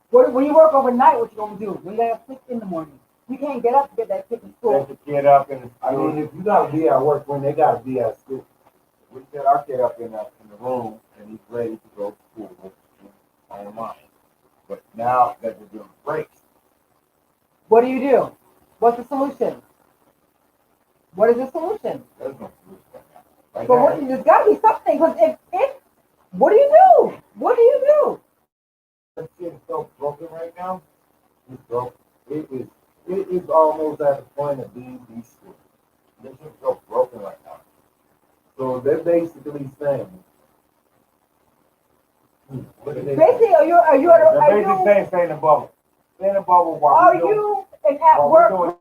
When you work overnight, what you gonna do? When you get up 6 in the morning, you can't get up to get that kid to school. Set the kid up and I mean, if you gotta be at work when they gotta be at school. We set our kid up in the room and he's ready to go to school online. But now that they're doing breaks, What do? What's the solution? What is the solution? there's no solution right now. Right But now, there's got to be something. Because if what do you do? What do you do? this kid is so broken right now. He's broken. It is it's almost at the point of being destroyed. They're just so broken right now. So they're basically saying, what are they Basically, saying? are you, They're basically saying stay in the bubble. Stay in the bubble while are we're doing, you at while work?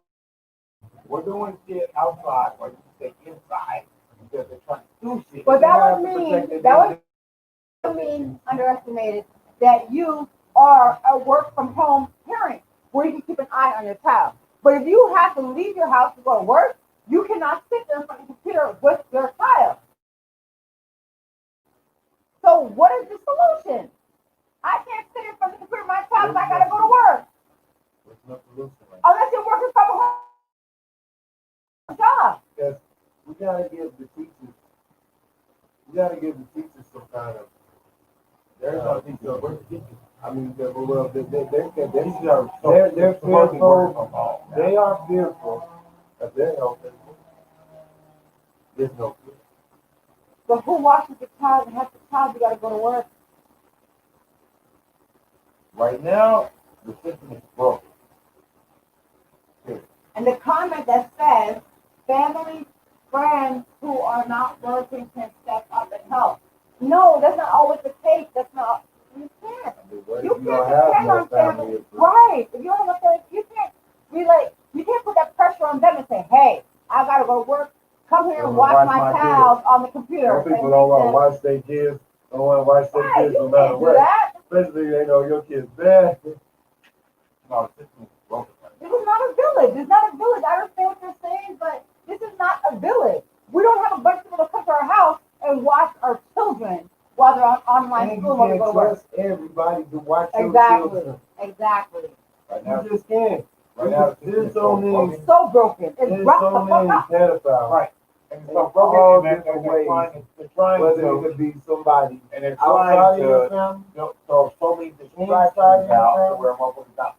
we're doing shit outside while you stay inside because they're trying to do shit. But They that have would to mean, protect that would mean, underestimated, that you are a work from home parent where you can keep an eye on your child. But if you have to leave your house to go to work, you cannot sit there in front of the computer with your child. So what is the solution? I can't sit in front of the computer with my child because I gotta go to work. There's no solution right now. Unless you're working from a home job. Because we gotta give the teachers some kind of. There's no teacher. Where's the teacher? I mean, they're fearful. They are fearful of their health. There's no fear. But who watches the child and has the child? You gotta go to work. Right now, the system is broken. And the comment that says, family, friends who are not working can step up and help. No, that's not always the case. That's not, you can't. I mean, what You if you don't can't have depend no on family? family. and friends? Right. If you don't have a family, you can't put that pressure on them and say, hey, I gotta go to work. Come here and watch my child on the computer. Some people don't want to watch their kids. Don't want to watch their Right, kids no you matter can't do what. that. Especially they know your kids bad. No, the system is broken. This is not a village. It's not a village. I understand what you're saying, but this is not a village. We don't have a bunch of people that come to our house and watch our children while they're on online And school you while we can't go to work. trust everybody to watch your Exactly. children. Exactly. Right now, You just can't. right now, the system There's is so so many. broken. So broken. It's There's rough so the many fuck up. pedophiles. Right. And it's so All broken, and different they're ways. trying Whether to, it could be somebody and they're outside trying of your to family. throw so many distractions out to where motherfuckers not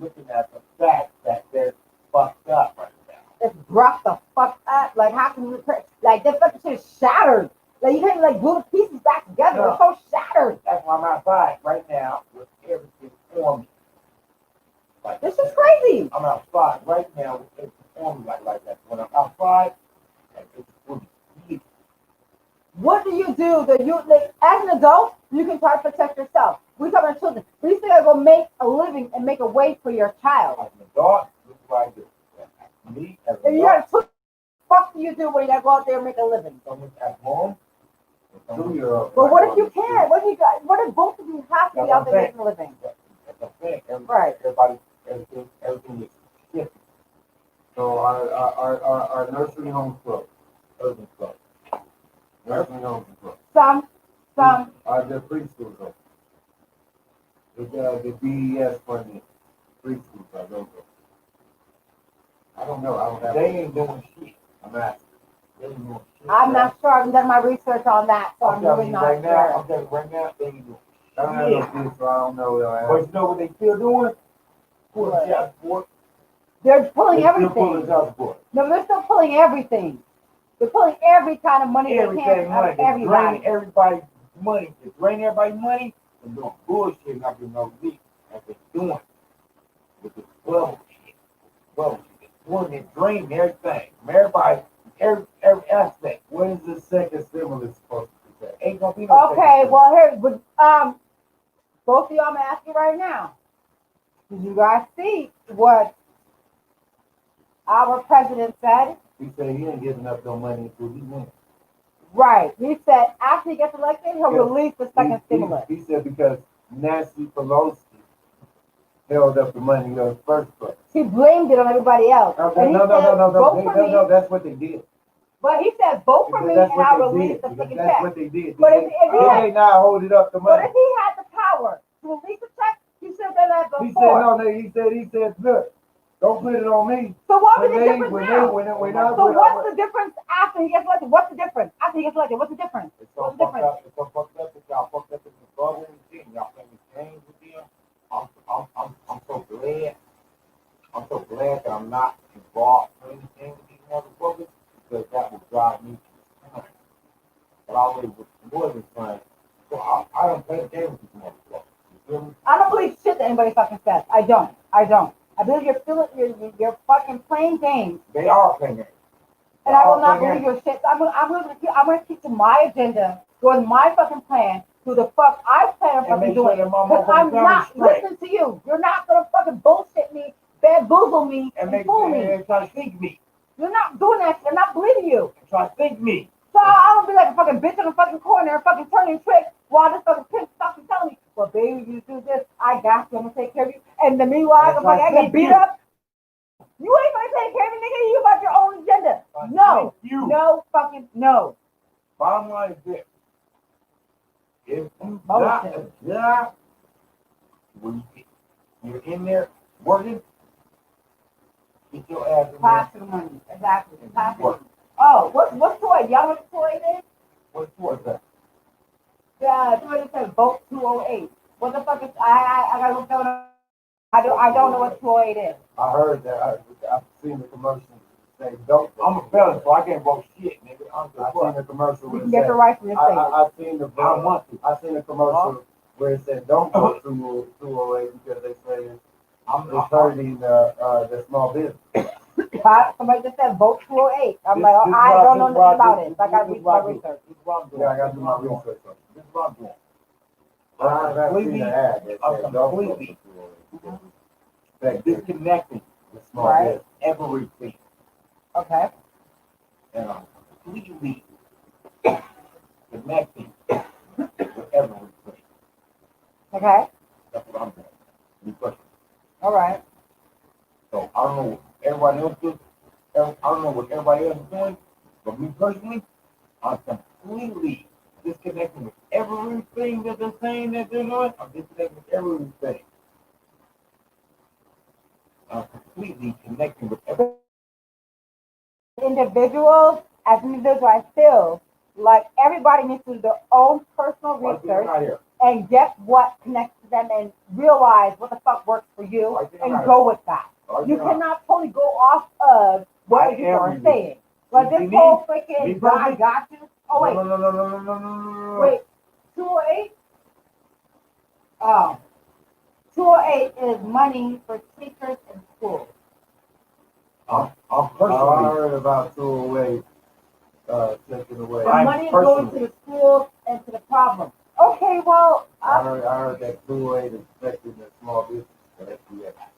looking at the fact that they're fucked up right now. It's rough the fuck up. Like how can you like that fucking shit is shattered. Like you can't even like glue the pieces back together. No. It's so shattered. That's why I'm outside right now with everything on me. Like This is crazy. I'm outside right now with everything on me like that. When I'm outside, like it's fully heated. What do you do that you like as an adult, you can try to protect yourself. We talk about children. We still gotta go make a living and make a way for your child. Like an adult, this is what I do. Me as If an you adult, gotta fuck do you do when you gotta go out there and make a living? someone's at home. 2-year-old. But what if you can't? What if you got what if both of you have to be That's out what there I'm making a living? That's what I'm saying. Right. Everything is shifting. So our nursery homes closed. Everything's closed. Nursery homes are closed. Some The preschools open. The BES funded preschools are open. I don't know. I don't have. They ain't doing shit. I'm asking. They ain't doing shit. I'm not sure. I haven't done my research on that, so I'm I'm telling really you not right now, sure. I'm telling you right now, they ain't doing I don't have shit. no kids, so I don't know. But you know what they still doing? Pulling What? child support. They're pulling They still pulling everything. child support. No, they're still pulling everything. They're pulling every kind of money they Everything can out money. of They're everybody. draining everybody's money. They're draining everybody's money and doing bullshit and not doing no relief. That's what they're doing. With this bubble shit. Bubble shit. They're pulling and draining everything. From everybody, every aspect. When is the second stimulus supposed to be back? Ain't gonna be no Okay, second well here, but both of y'all, I'm gonna ask you right now. Did you guys see what our president said? He said he ain't giving up no money until he wins. Right. He said after he gets elected, he'll Yeah. release the second stimulus. He said because Nancy Pelosi held up the money in the first place. He blamed it on everybody else. And he said, vote for me. No, that's what they did. But he said, vote for me That's and I'll what they release did. the Because fucking That's check. what they did. But if he They had, may not hold it up the but money. if he had the power to release the check, he should have done that He said, before. no, he said, look, don't put it on me. So what's the When they, difference when now? they, when I, So what's the difference after he gets elected? What's the difference? After he gets elected, what's the difference? It's so What's the fucked difference? up. It's so fucked up that y'all fucked up in the bubble and shit. And y'all playing these games with them. I'm so glad. I'm so glad that I'm not involved in anything with these motherfuckers because that would drive me to the time. But I always was more than fine. So I don't play the game with these motherfuckers. You feel me? I don't believe shit that anybody fucking says. I don't. I believe you're fucking playing games. They are playing games. And I will not believe your shit. I'm gonna keep to my agenda, doing my fucking plan, do the fuck I plan on fucking doing. Because I'm not listening to you. You're not gonna fucking bullshit me, bamboozle me, and fool me. And try to think me. You're not doing that shit. I'm not believing you. And try to think me. So I don't be like a fucking bitch in the fucking corner, fucking turning tricks while this fucking pimp fucking telling me, well, baby, you do this, I got you, I'm gonna take care of you. And the meanwhile, I'm like, I get beat up. You ain't gonna take care of me, nigga. You got your own agenda. No, no, fucking no. Bottom line is this: if you got a job where you're in there working, get your ass in there. Pass the money, exactly. Pass the money. Oh, what's toy? Y'all know what toy it is? What was that? Yeah, toy that says Vote 208. What the fuck is? I gotta look that up. I don't know what toy it is. I heard that. I've seen the commercial say dope. I'm a felon, so I can't vote shit, nigga. I seen the commercial You where can it get said, the right from your state. I seen the I don't want to. I seen the commercial where it said don't vote 208 because they say it's hurting the small business. Somebody just said Vote 208. I'm like, oh, I don't know nothing about it. So I gotta do my research. This is what I'm doing. Yeah, I gotta do my research on it. This is what I'm doing. I've seen the ad that I'm said don't vote completely 208. that disconnecting The small Right. business. everything. Okay. And I'm completely connecting with everything. Okay. That's what I'm doing. New question. All right. So I don't know what everybody else does. I don't know what everybody else is doing, but me personally, I'm completely disconnecting with everything that they're saying that they're doing. I'm disconnecting with everything. I'm completely connecting with everything. Individuals, as individuals, I feel like everybody needs to do their own personal research Right here. and get what connects to them and realize what the fuck works for you and go with that. You cannot totally go off of what people are saying. Like this whole freaking I got you. Oh wait, No. wait, 208? Oh. 208 is money for teachers in schools. I'm I personally. heard about 208 taking away. The money is going to the schools and to the problem. Okay, well, I heard that 208 is affecting the small business.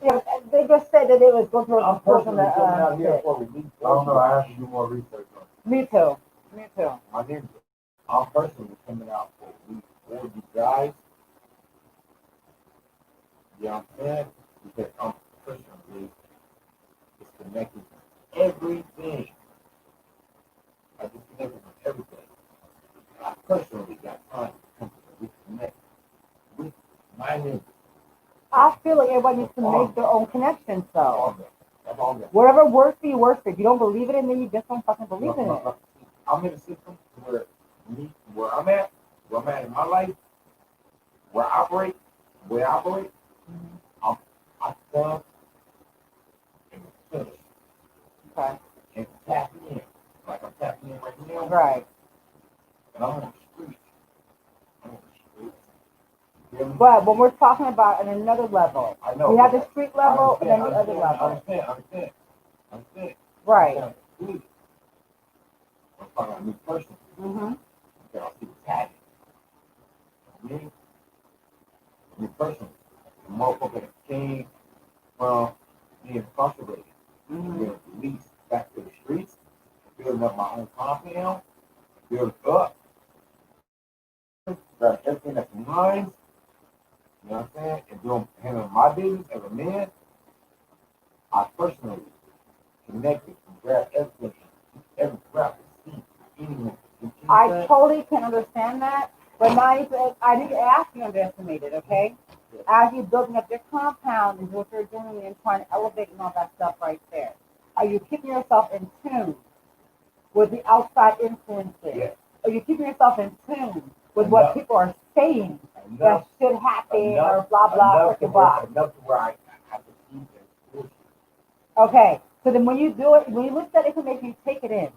yeah, they just said that it was going to I'm a person personally coming out that, here for relief. I don't know. I have to do more research on it. me too. My name, I'm personally coming out for relief for you guys. You know what I'm saying? Because I'm personally disconnected from everything. I disconnected from everything. I personally got time to come to reconnect with my neighbors. I feel like everybody needs to make their own connections, though. All that. That's all that. Whatever works for you, works for you. If you don't believe it, and then you just don't fucking believe in it. I'm in a system where I'm at in my life, where I operate, I stand and finish Okay. and tap in, like I'm tapping in right now. Right. And I'm on the street. You feel me? But when we're talking about at another level, I know. we have the street level and then the other I level. understand. Right. I'm talking about a new person. Mm-hmm. Okay, I'll see what's happening. Me, new person. The motherfucker that came from being incarcerated, being released back to the streets, building up my own compound, build up, grab everything that's mine, you know what I'm saying, and doing handling my business as a man. I personally connected and grabbed everything, every crap, anyone. I totally can understand that, but now I need to ask you underestimated, okay? As you're building up your compound and what you're doing and trying to elevate and all that stuff right there, are you keeping yourself in tune with the outside influences? Yes. Are you keeping yourself in tune with what people are saying that should happen or blah blah or blah? Enough to where I have to see that. Okay, so then when you do it, when you look at that information, you take it in.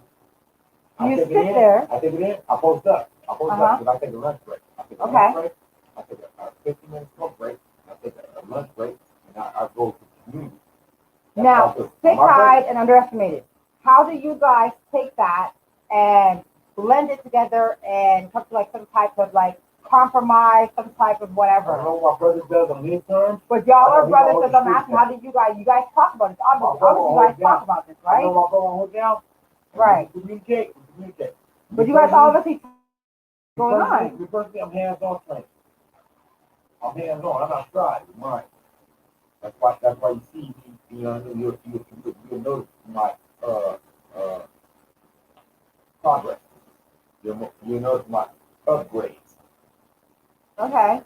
You sit there. I take it in. I post up. Because I take a lunch break. I take a lunch break. I take a 15-minute smoke break. I take a lunch break, and I go to the community. Now, sick eyed and underestimated. How do you guys take that and blend it together and come to like some type of like compromise, some type of I don't whatever? know what my brother does on his terms. But y'all I are know he brothers, don't so I'm hold asking, how do you guys talk about it? Obviously, brother you hold guys it down. talk about this, I know right? my brother hold down. and Right. We communicate. But you guys obviously going on. The first thing I'm hands-on training. I'm hands-on. I'm not shy. Mine. That's why you see me. You know, you'll notice my progress. You'll notice my upgrades. Okay.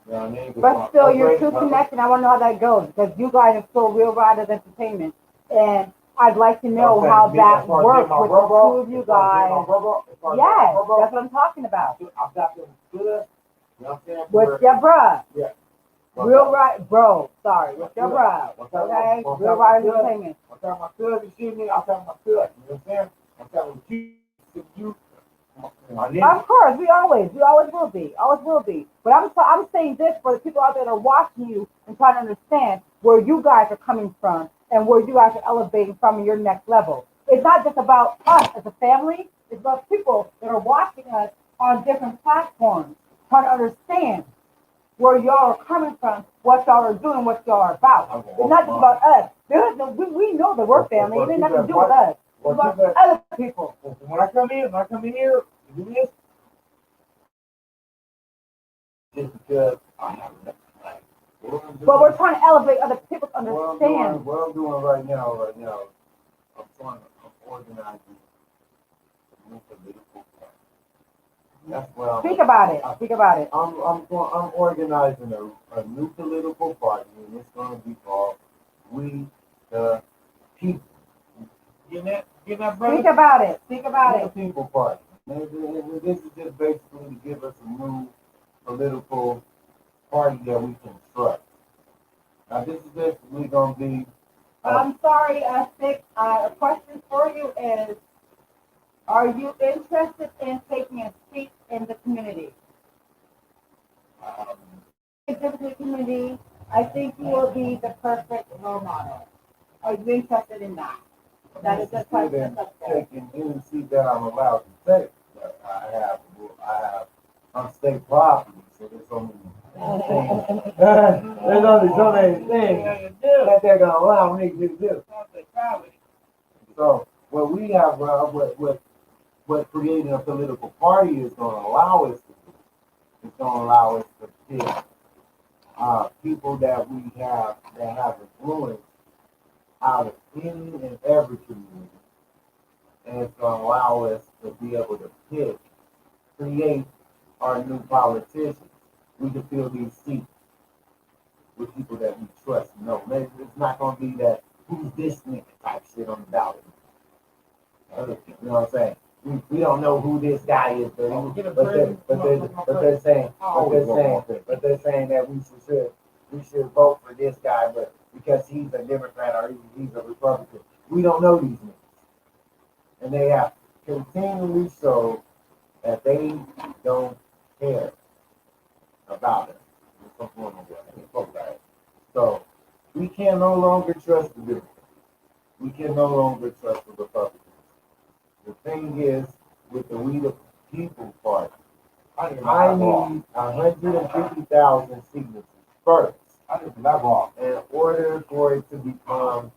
You know what I mean? But still, you're too connected. I want to know how that goes because you guys are still Real Riders Entertainment, and I'd like to know how that works with the two of you guys. Yes, that's what I'm talking about. I've got them good. You know what I'm saying? With your bruh. Yeah. Real right, bro. Sorry, with your bruh. Okay, Real Riders Entertainment. I'm talking my cousin, you see me, I'm talking my cousin. You know what I'm saying? I'm talking you. Of course, we always will be. But I'm saying this for the people out there that are watching you and trying to understand where you guys are coming from and where you guys are elevating from your next level. It's not just about us as a family. It's about people that are watching us on different platforms, trying to understand where y'all are coming from, what y'all are doing, what y'all are about. It's not just about us. We know that we're family. It ain't nothing to do with us. It's about other people. When I come in here, to do this, just because I have enough time. But we're trying to elevate other people to understand. What I'm doing right now, I'm organizing a new political party. That's what I'm. Speak about it. I'm organizing a new political party, and it's going to be called We the People. Get that, brother? Speak about it. We the People Party. And this is just basically to give us a new political party that we can trust. Now, this is basically going to be. I'm sorry, Stick. A question for you is, are you interested in taking a seat in the community? In the community, I think you will be the perfect role model. Are you interested in that? That is the question. Taking any seat that I'm allowed to take. But I'm state property, so there's only so many things that they're gonna allow me to do. So what we have, what creating a political party is gonna allow us to do, it's gonna allow us to pick people that we have that have influence out of any and every community. And it's going to allow us to be able to create our new politicians. We can fill these seats with people that we trust and know. Maybe it's not going to be that who's this nigga type shit on the ballot. You know what I'm saying? We don't know who this guy is, but they're saying that we should vote for this guy, but because he's a Democrat or he's a Republican. We don't know these niggas. And they have continually shown that they don't care about it. So we can no longer trust the Democrats. We can no longer trust the Republicans. The thing is, with the We the People Party, I need 150,000 signatures first. In order for it to become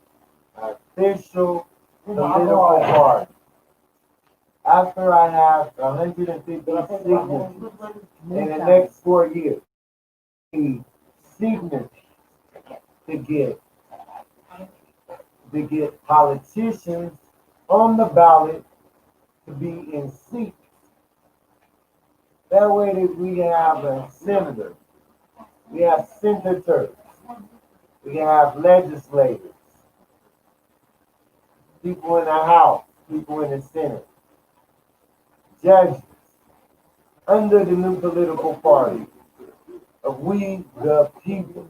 an official political party. After I have 150 signatures in the next 4 years, the signatures to get politicians on the ballot to be in seats. That way that we have a senator, we have senators, we have legislators, people in the House, people in the Senate, judges, under the new political party of We the People.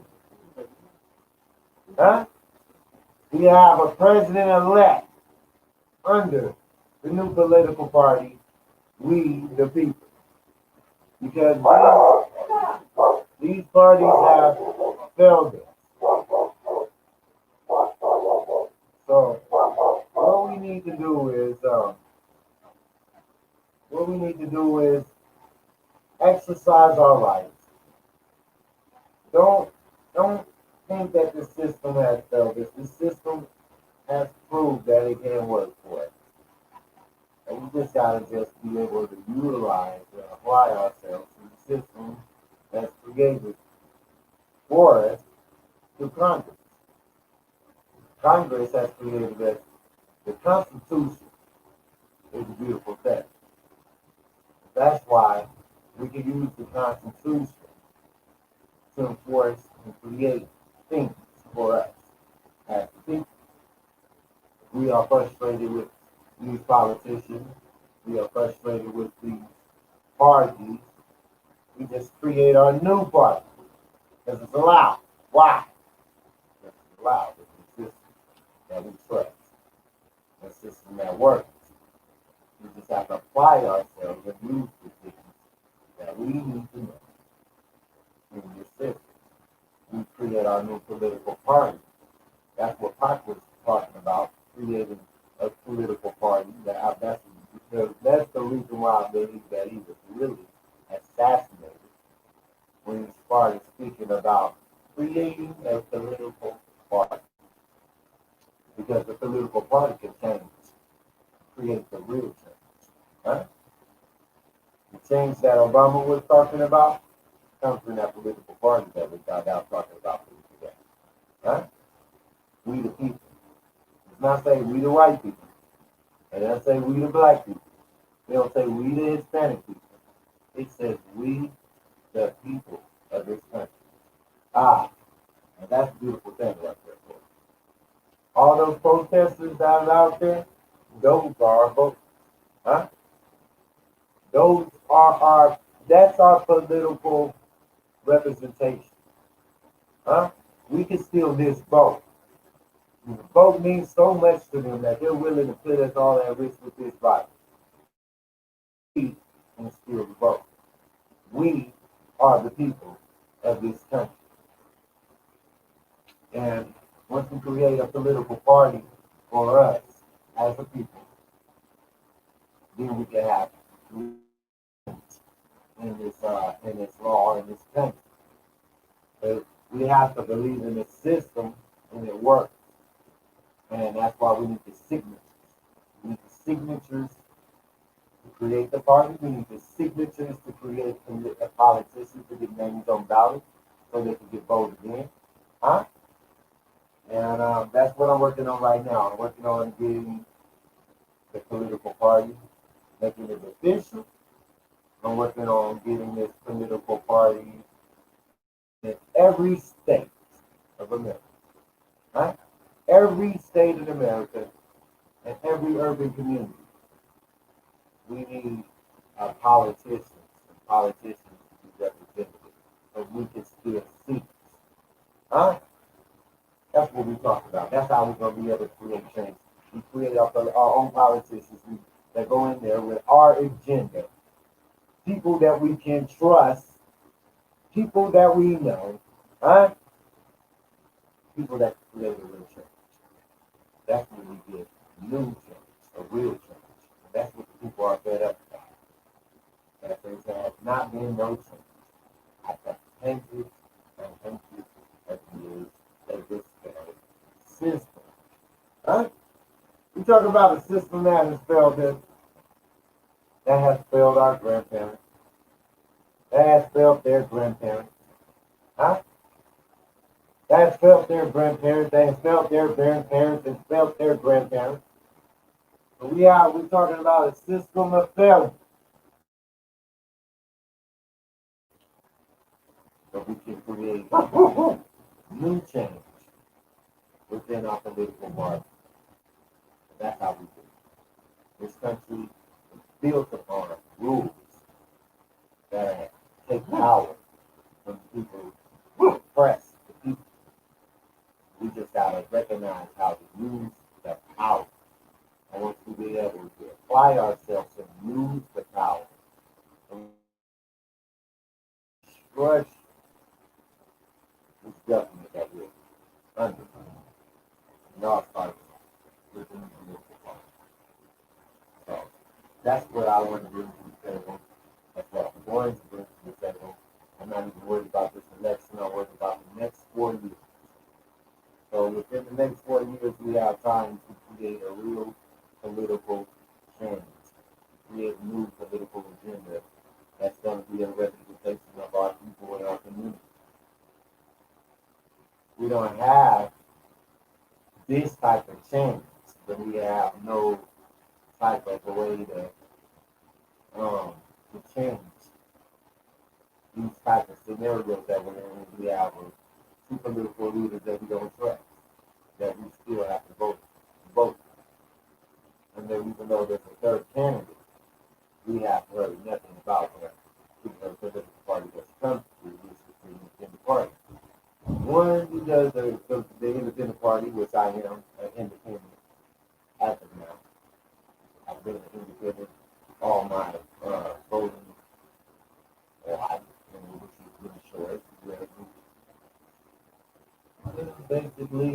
Huh? We have a president-elect under the new political party, We the People. Because these parties have failed us. So what we need to do is exercise our rights. Don't don't think that the system has failed us. The system has proved that it can work for us. And we just gotta just be able to utilize and apply ourselves to the system that's created for us through Congress. Congress has created us. The Constitution is a beautiful thing. That's why we can use the Constitution to enforce and create things for us as people. We are frustrated with these politicians. We are frustrated with these parties. We just create our new party because it's allowed. Why? Because it's allowed. It's a system that we trust. A system that works. We just have to apply ourselves and use the things that we need to know in this system. We create our new political party. That's what Pac was talking about, creating a political party. That's the reason why I believe that he was really assassinated when he started speaking about creating a political party. Because the political party can change, create the real change. Huh? The change that Obama was talking about comes from that political party that we got out talking about today. Huh? We the people. It's not saying we the white people. It doesn't say we the black people. They don't say we the Hispanic people. It says we the people of this country. And that's a beautiful thing right there. For all those protesters that are out there, those are our votes. Huh? Those are that's our political representation. Huh? We can still this vote. The vote means so much to them that they're willing to put us all at risk with this body. We can still vote. We are the people of this country. And once we create a political party for us as a people, then we can have in this law in this country. But we have to believe in the system and it works. And that's why we need the signatures. We need the signatures to create the party. We need the signatures to create a politician to get names on ballots so they can get voted in. Huh? And that's what I'm working on right now. I'm working on getting the political party, making it official. I'm working on getting this political party in every state of America. Huh? Every state in America and every urban community. We need politicians and politicians to be representative so we can still see. Huh? That's what we talk about. That's how we're going to be able to create change. We create our own politicians that go in there with our agenda. People that we can trust. People that we know. Huh? People that create a real change. That's when we get new change, a real change. And that's what the people are fed up about. That there has not been no change after hundreds and hundreds of years of this system. Huh? We talk about a system that has failed us, that has failed our grandparents, that has failed their grandparents. Huh? That has failed their grandparents, that has failed their grandparents, and failed their grandparents. But we're talking about a system of failure. So we can create new change within our political party. That's how we do it. This country is built upon rules that take power from people who oppress the people. We just gotta recognize how to use the power. And once we be able to apply ourselves and use the power and crush this government that we're under. And all starts That's what I want to bring to the table. That's what I'm going to bring to the table. I'm not even worried about this election. I'm worried about the next 4 years. So within the next 4 years, we have time to create a real political change, create a new political agenda that's going to be a representation of our people and our community. We don't have this type of change, but we have no type of a way to change these type of scenarios that we're in. We have two political leaders that we don't trust, that we still have to vote. And then even though there's a third candidate, we have heard nothing about her. The political party that's come to this independent party. One who does the independent party, which I am an independent as of now. I've been an independent all my voting life, which is really short. Basically,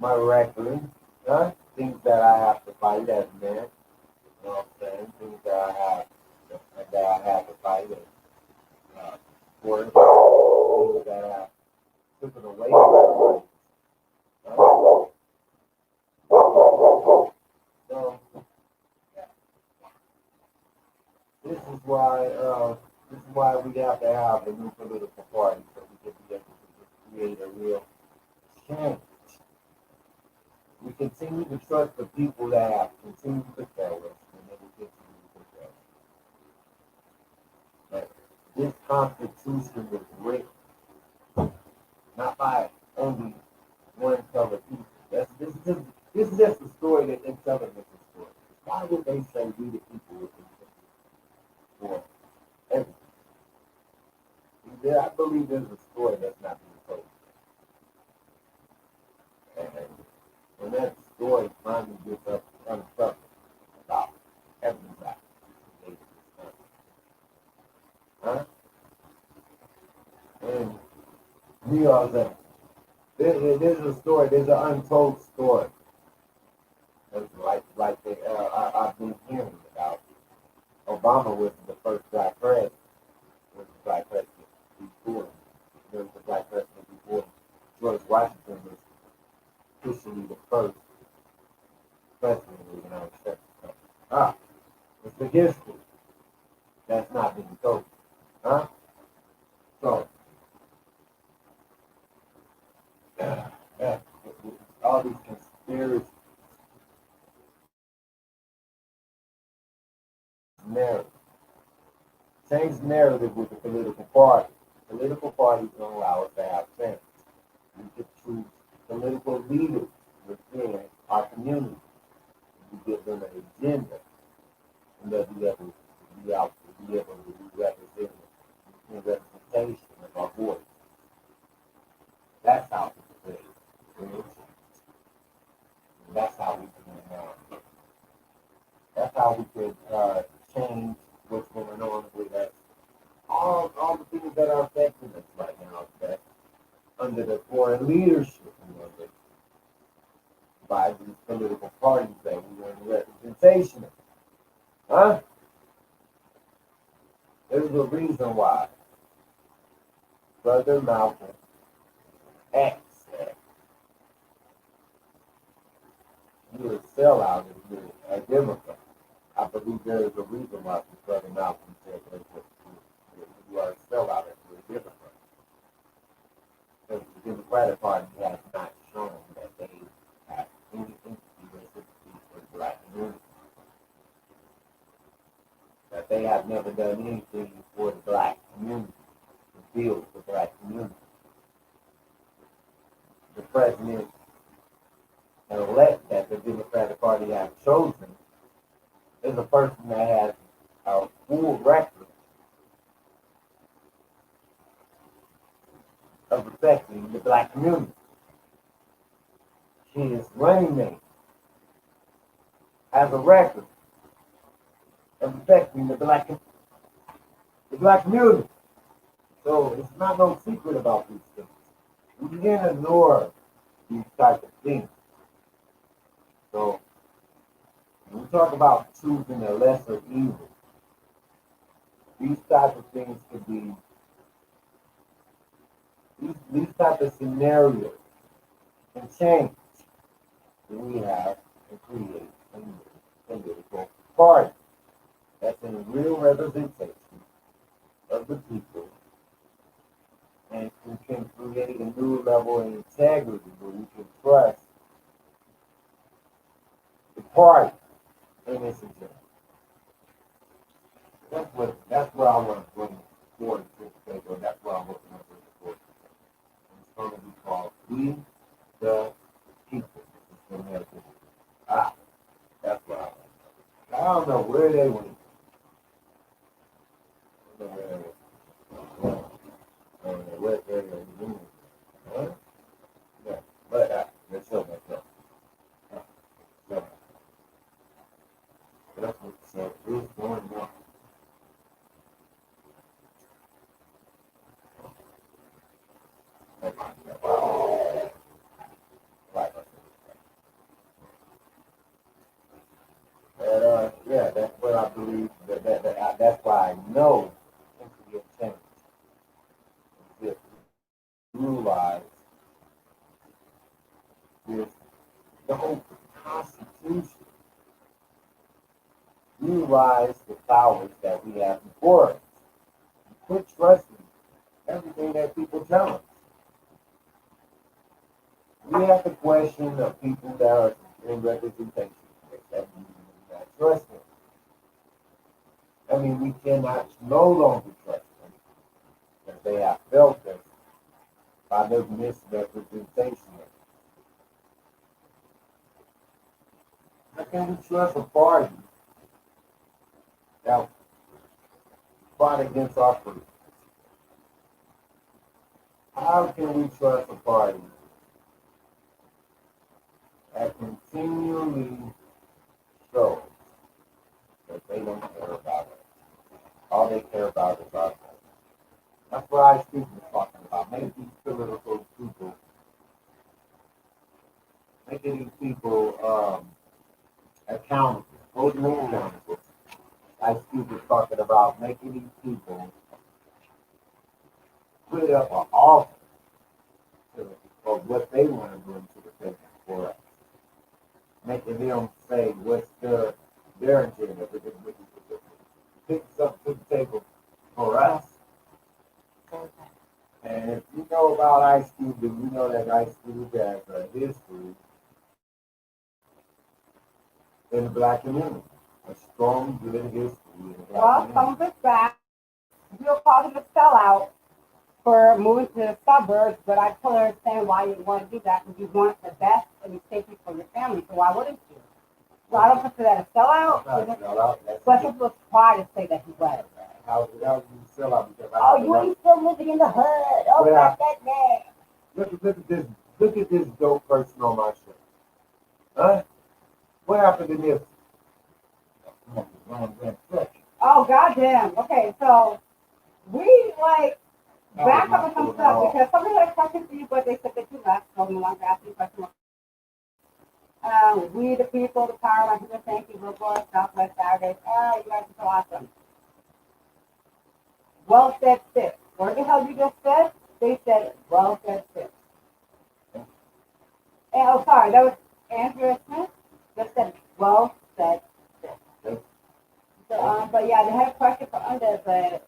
my record, things that I have to fight as a man. You know what I'm saying? Things that I have to fight for. Things that I took it away from me. So this is why we have to have a new political party so we can be able to create a real change. We continue to trust the people that have continued to fail us, and they will continue to fail us. But this Constitution was written not by only one colored people. This is just a story that they're telling us a story. Why would they say we the people with for everything? I believe there's a story that's not being told. And when that story finally gets up uncovered about everybody, and we are that. There's a story. There's an untold story. I've been hearing about. Obama was the first black president. Was the black president before? There was the black president before. George Washington was officially the first president of the United States. It's the history that's not being told. So, all these conspiracy narrative. Change the narrative with the political party. Political parties don't allow us to have sense. We could choose political leaders within our community. We give them an agenda, and they'll be able to be out to be able to be represented in representation of our voice. That's how we create. That's how we can. That's how we could change what's going on with us. All the things that are affecting us right now, that under the foreign leadership by these political parties that we are in representation of. There's a reason why Brother Malcolm X said, you're a sellout if you're a Democrat. I believe there is a reason why Brother Malcolm said that you are a sellout if you're a Democrat. Because the Democratic Party has not shown that they have any sympathy or sympathy for the black community. That they have never done anything for the black community, to build the black community. The president elect that the Democratic Party has chosen is a person that has a full record of affecting the black community. His running mate has a record of affecting the black community. So it's not no secret about these things. We can't ignore these type of things. So talk about choosing the lesser evil. These type of things could be, these type of scenarios can change that we have to create a new political party that's in real representation of the people and we can create a new level of integrity where we can trust the party in its agenda. That's what I want to bring forward to the table. That's what I'm looking at forward. It's going to be called We the People. It's going to be that's what I want. I don't know where they went. I don't know where they went. I don't know where they went. Huh? Yeah, but let's show myself. That's what so who's going on. Yeah, that's what I believe. That's why I know things will get changed. Just realize this, the whole Constitution. Realize the powers that we have before us. Quit trusting everything that people tell us. We have to question the people that are in representation. That we do not trust them. I mean, we cannot no longer trust them because they have failed us by their misrepresentation. How can we trust a party that fought against our freedom? How can we trust a party that continually shows that they don't care about it? All they care about is our vote. That's what I speak was talking about. Making these political people, making these people accountable, holding them accountable. I speak was talking about making these people put up an offer of what they want to bring to the table for us. Making them say what's their agenda, pick something to the table for us. And if you know about Ice Cube, then you know that Ice Cube has a history in the black community, a strong, good history in the black Well, community. some of it's bad. You'll call him a sellout for moving to the suburbs, but I totally understand why you want to do that because you want the best and safety for your family. So why wouldn't you? So I don't consider that a sellout. But people try to say that he was. How you sell out because Oh, you ain't still living in the hood. Oh, Well, that. Look at this dope person on my show. Huh? What happened to this? Oh, goddamn. Okay, so we back up on some stuff because somebody had a question for you, but they said that you left. So we want to ask you a question. We the people, the power, like people, thank you, Billboard, Southwest Saturdays. Oh, you guys are so awesome. Well said, sis. What the hell you just said? They said, well said, sis. And, oh, sorry, that was Andrea Smith. Just said, well said, sis. So, but yeah, they had a question for Unda, but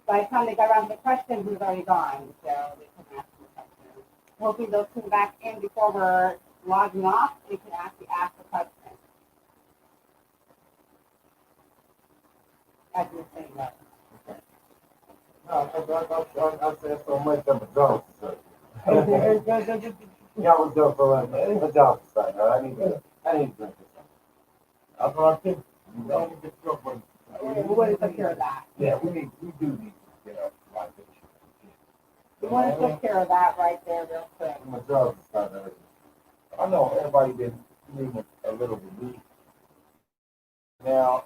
by the time they got around to the question, he was already gone. So they couldn't ask him the question. Hopefully they'll come back in before we're logging off. We can actually ask the question. As you were saying that. I said so much of a joke. Y'all was joking for a joke. I need to drink this. That's what I think. We don't need to joke for We want to take care of that. yeah, we do need to get up like this. We want to take care of that right there real quick. I'm a joke. I know everybody been needing a little relief. Now,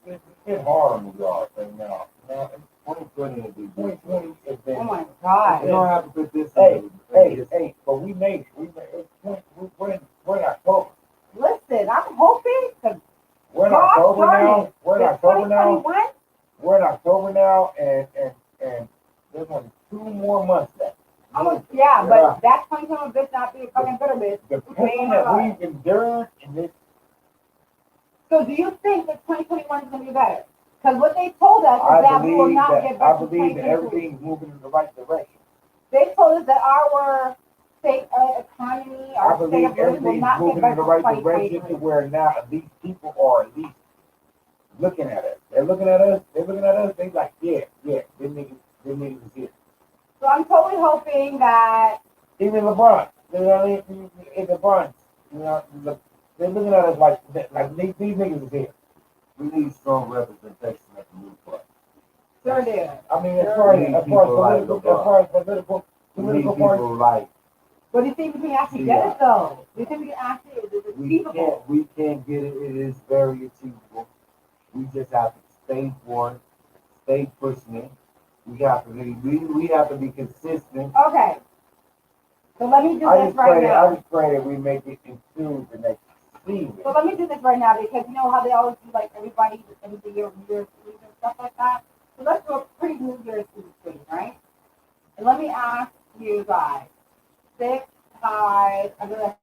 it's been hard on the yard right now. Now, 2020 has been 2020 has been. Oh my God. You don't have to put this. Hey, but we made it. We're in October. Listen, I'm hoping, because October now. started. We're in It's October now. 2021. We're in October now, and there's only 2 more months left. Yeah, Yeah. but that 2021 bitch not be a fucking bitter bitch. The pain that we've endured in this. So do you think that 2021 is going to be better? Because what they told us is I that we will believe not that get back to everything's 2022. moving in the right direction. They told us that our state economy, I our state believe of business will everything's not get moving in back the to right direction to 2023. where now at least people are at least looking at us. They're looking at us. They're looking at us. They like, yeah, them niggas is here. So I'm totally hoping that Even LeBron, you know what I mean? It's LeBron, you know, they're looking at us like these niggas is here. We need strong representation at the new club. sure do. I mean, We need people like LeBron. political We need parties, people like, But do you think we can actually get it though? Do you think we can actually, is it achievable? we can't get it. It is very achievable. We just have to stay for it, stay pushing it. We have to be consistent. Okay. So let me do I this right now. just pray that we make it into the next season. So let me do this right now because you know how they always do like everybody at the end of the year, New Year's Eve and stuff like that. So let's do a pre-New Year's Eve thing, right? And let me ask you guys, 6, 5, I'm gonna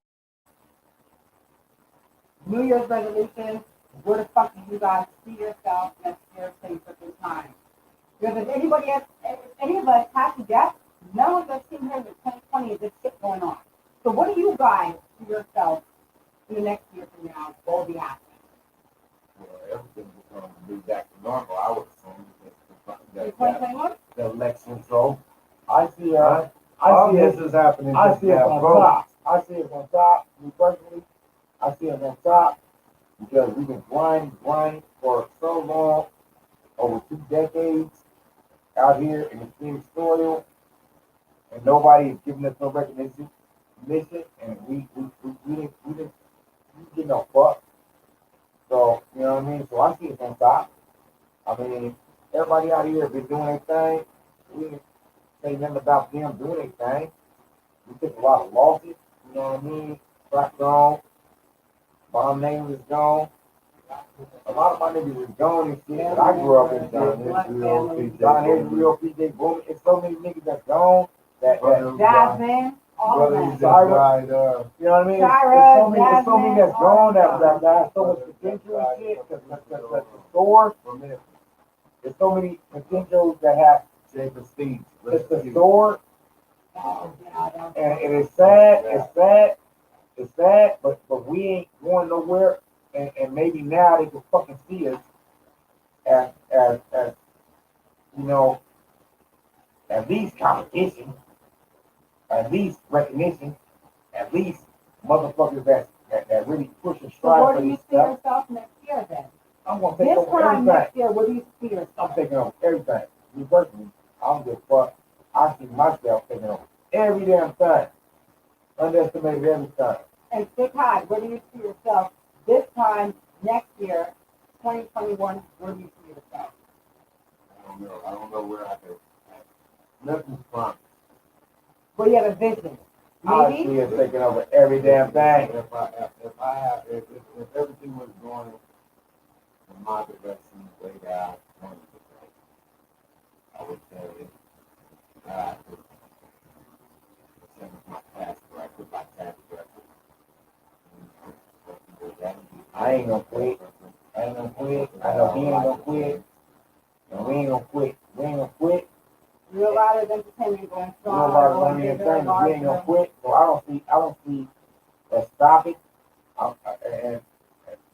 New Year's resolutions. Where the fuck do you guys see yourself next year, say for this time? Because if anybody else, if any of us have to guess, none of us sitting here in 2020 is this shit going on. So what do you guys see yourself in the next year from now? What will be happening? Well, everything is going to be back to normal, I would assume, because In 2021? the election's over. I see All it. this is happening. I just see it now, on bro. top. I see it on top. Me personally, I see it on top because we've been grinding for so long, over 2 decades, out here in the Phoenix soil, and nobody is giving us no recognition, and we didn't get no fuck. So you know what I mean. So I see it on top. I mean, everybody out here been doing their thing. We didn't say nothing about them doing their thing. We took a lot of losses, you know what I mean? Crack gone, bomb name is gone. A lot of my niggas is gone and shit that I grew up in. John Israel, John Israel, PJ Bowman. It's so many niggas that's gone that Jasmine, all of Brother, them. just died, you know what I mean? Tyra, It's so many that's Jasmine, gone that got so much potential and shit. The store, there's so many potentials that have. Jay Prestige. It's the store, Oh, yeah, and it's sad, but we ain't going nowhere, and maybe now they can fucking see us as you know, at least competition, at least recognition, at least motherfuckers that really push and So strive where for do you this see stuff. yourself next year then? I'm gonna take This over time everything. next year, where do you see I'm yourself? taking over everything. Me personally, I don't give a fuck. I see myself taking over every damn thing. Underestimated everything. And Stick High, where do you see yourself this time next year, 2021? Where do you see yourself? I don't know where I could. Nothing's promised. Where you have a vision? I Maybe? see us taking over every damn thing. If everything was going in my direction, the way that I wanted to go, I would say that I could send my passport. I put my tax record. I ain't gonna quit. I ain't gonna quit. I know he ain't gonna quit. And we ain't gonna quit. We ain't gonna quit. Real Riders Entertainment going Real strong. Riders Only Entertainment. We ain't gonna quit. So I don't see us stop it. And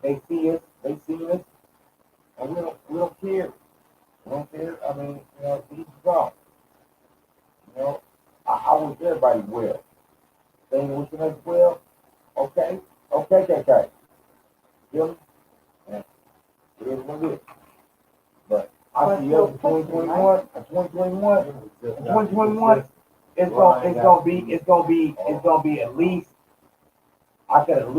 they see us. They see us. And we don't care. We don't care. I mean, you know, he's gone. You know, I wish everybody well. They ain't wishing us well. Okay. Okay. Feel me? Yeah. It is what it is. But I see us in 2021. In 2021, it's gonna be at least. I can at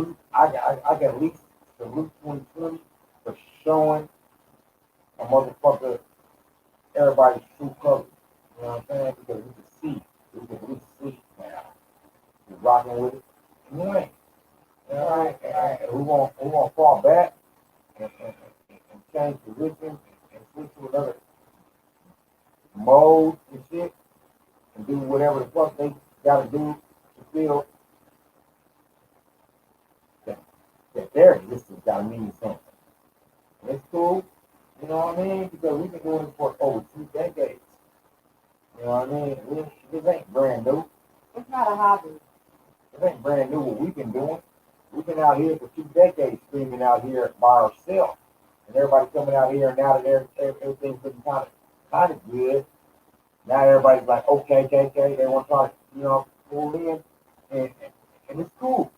least salute 2020 for showing a motherfucker everybody's true colors. You know what I'm saying? Because we can at least see now. We're rocking with it. And you ain't. You know, and who gonna fall back and change positions and switch to another mode and shit and do whatever the fuck they gotta do to feel that their existence gotta mean something. And it's cool, you know what I mean? Because we've been doing this for over 2 decades. You know what I mean? This ain't brand new. It's not a hobby. It ain't brand new what we've been doing. We've been out here for 2 decades screaming out here by ourselves. And everybody coming out here and now that everything's looking kind of good. Now everybody's like, okay, they want to try to, you know, pull in. And it's cool.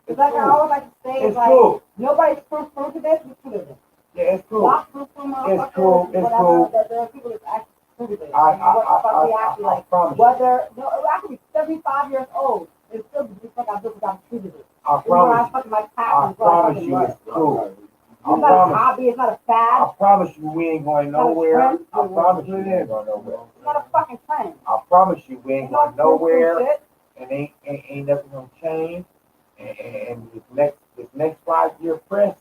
It's like I always like to say, It's like, cool. nobody's proof to this, we prove it. Yeah, it's cool. Block proof from motherfuckers, It's cool. It's whatever, cool. that there are people that's actually prove it. What the fuck we actually I like. promise you. Whether, no, I could be 75 years old, and still be fuck I do because I'm true to it. I Even though I promise you. fucking like I passion, so I promise fucking you work. it's cool. It's not a hobby, it's not a fad, I promise you we ain't going not a nowhere. trend. I promise you we ain't going nowhere. it's not a fucking trend. I promise you we ain't It's not going proof nowhere. shit. And ain't nothing gonna change. And this next 5-year press,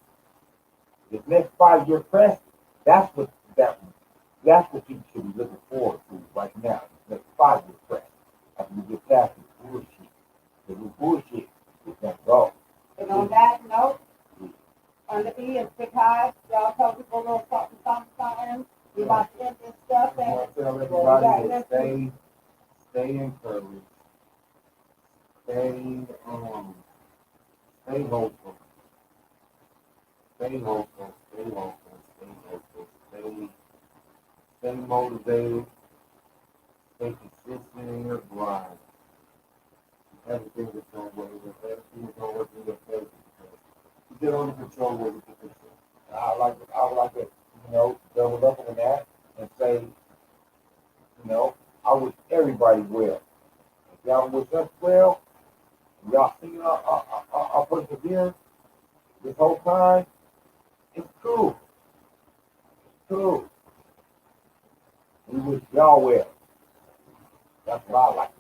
that's what you should be looking forward to right now. This next 5-year press. After we get past this bullshit. Because this bullshit is gonna go. And on that note, on the E and Stick High, y'all tell people a little something. We about to end this stuff I and want to tell everybody to stay encouraged. Stay hopeful. Stay hopeful. Stay motivated. Stay consistent in your grind. Everything is going to work. Everything is going to work in your favor. You get under control what you can control. I would like to, you know, double up on that and say, you know, I wish everybody well. If y'all wish us well, y'all see our perseverance this whole time, it's cool. It's cool. We wish y'all well. That's what I like.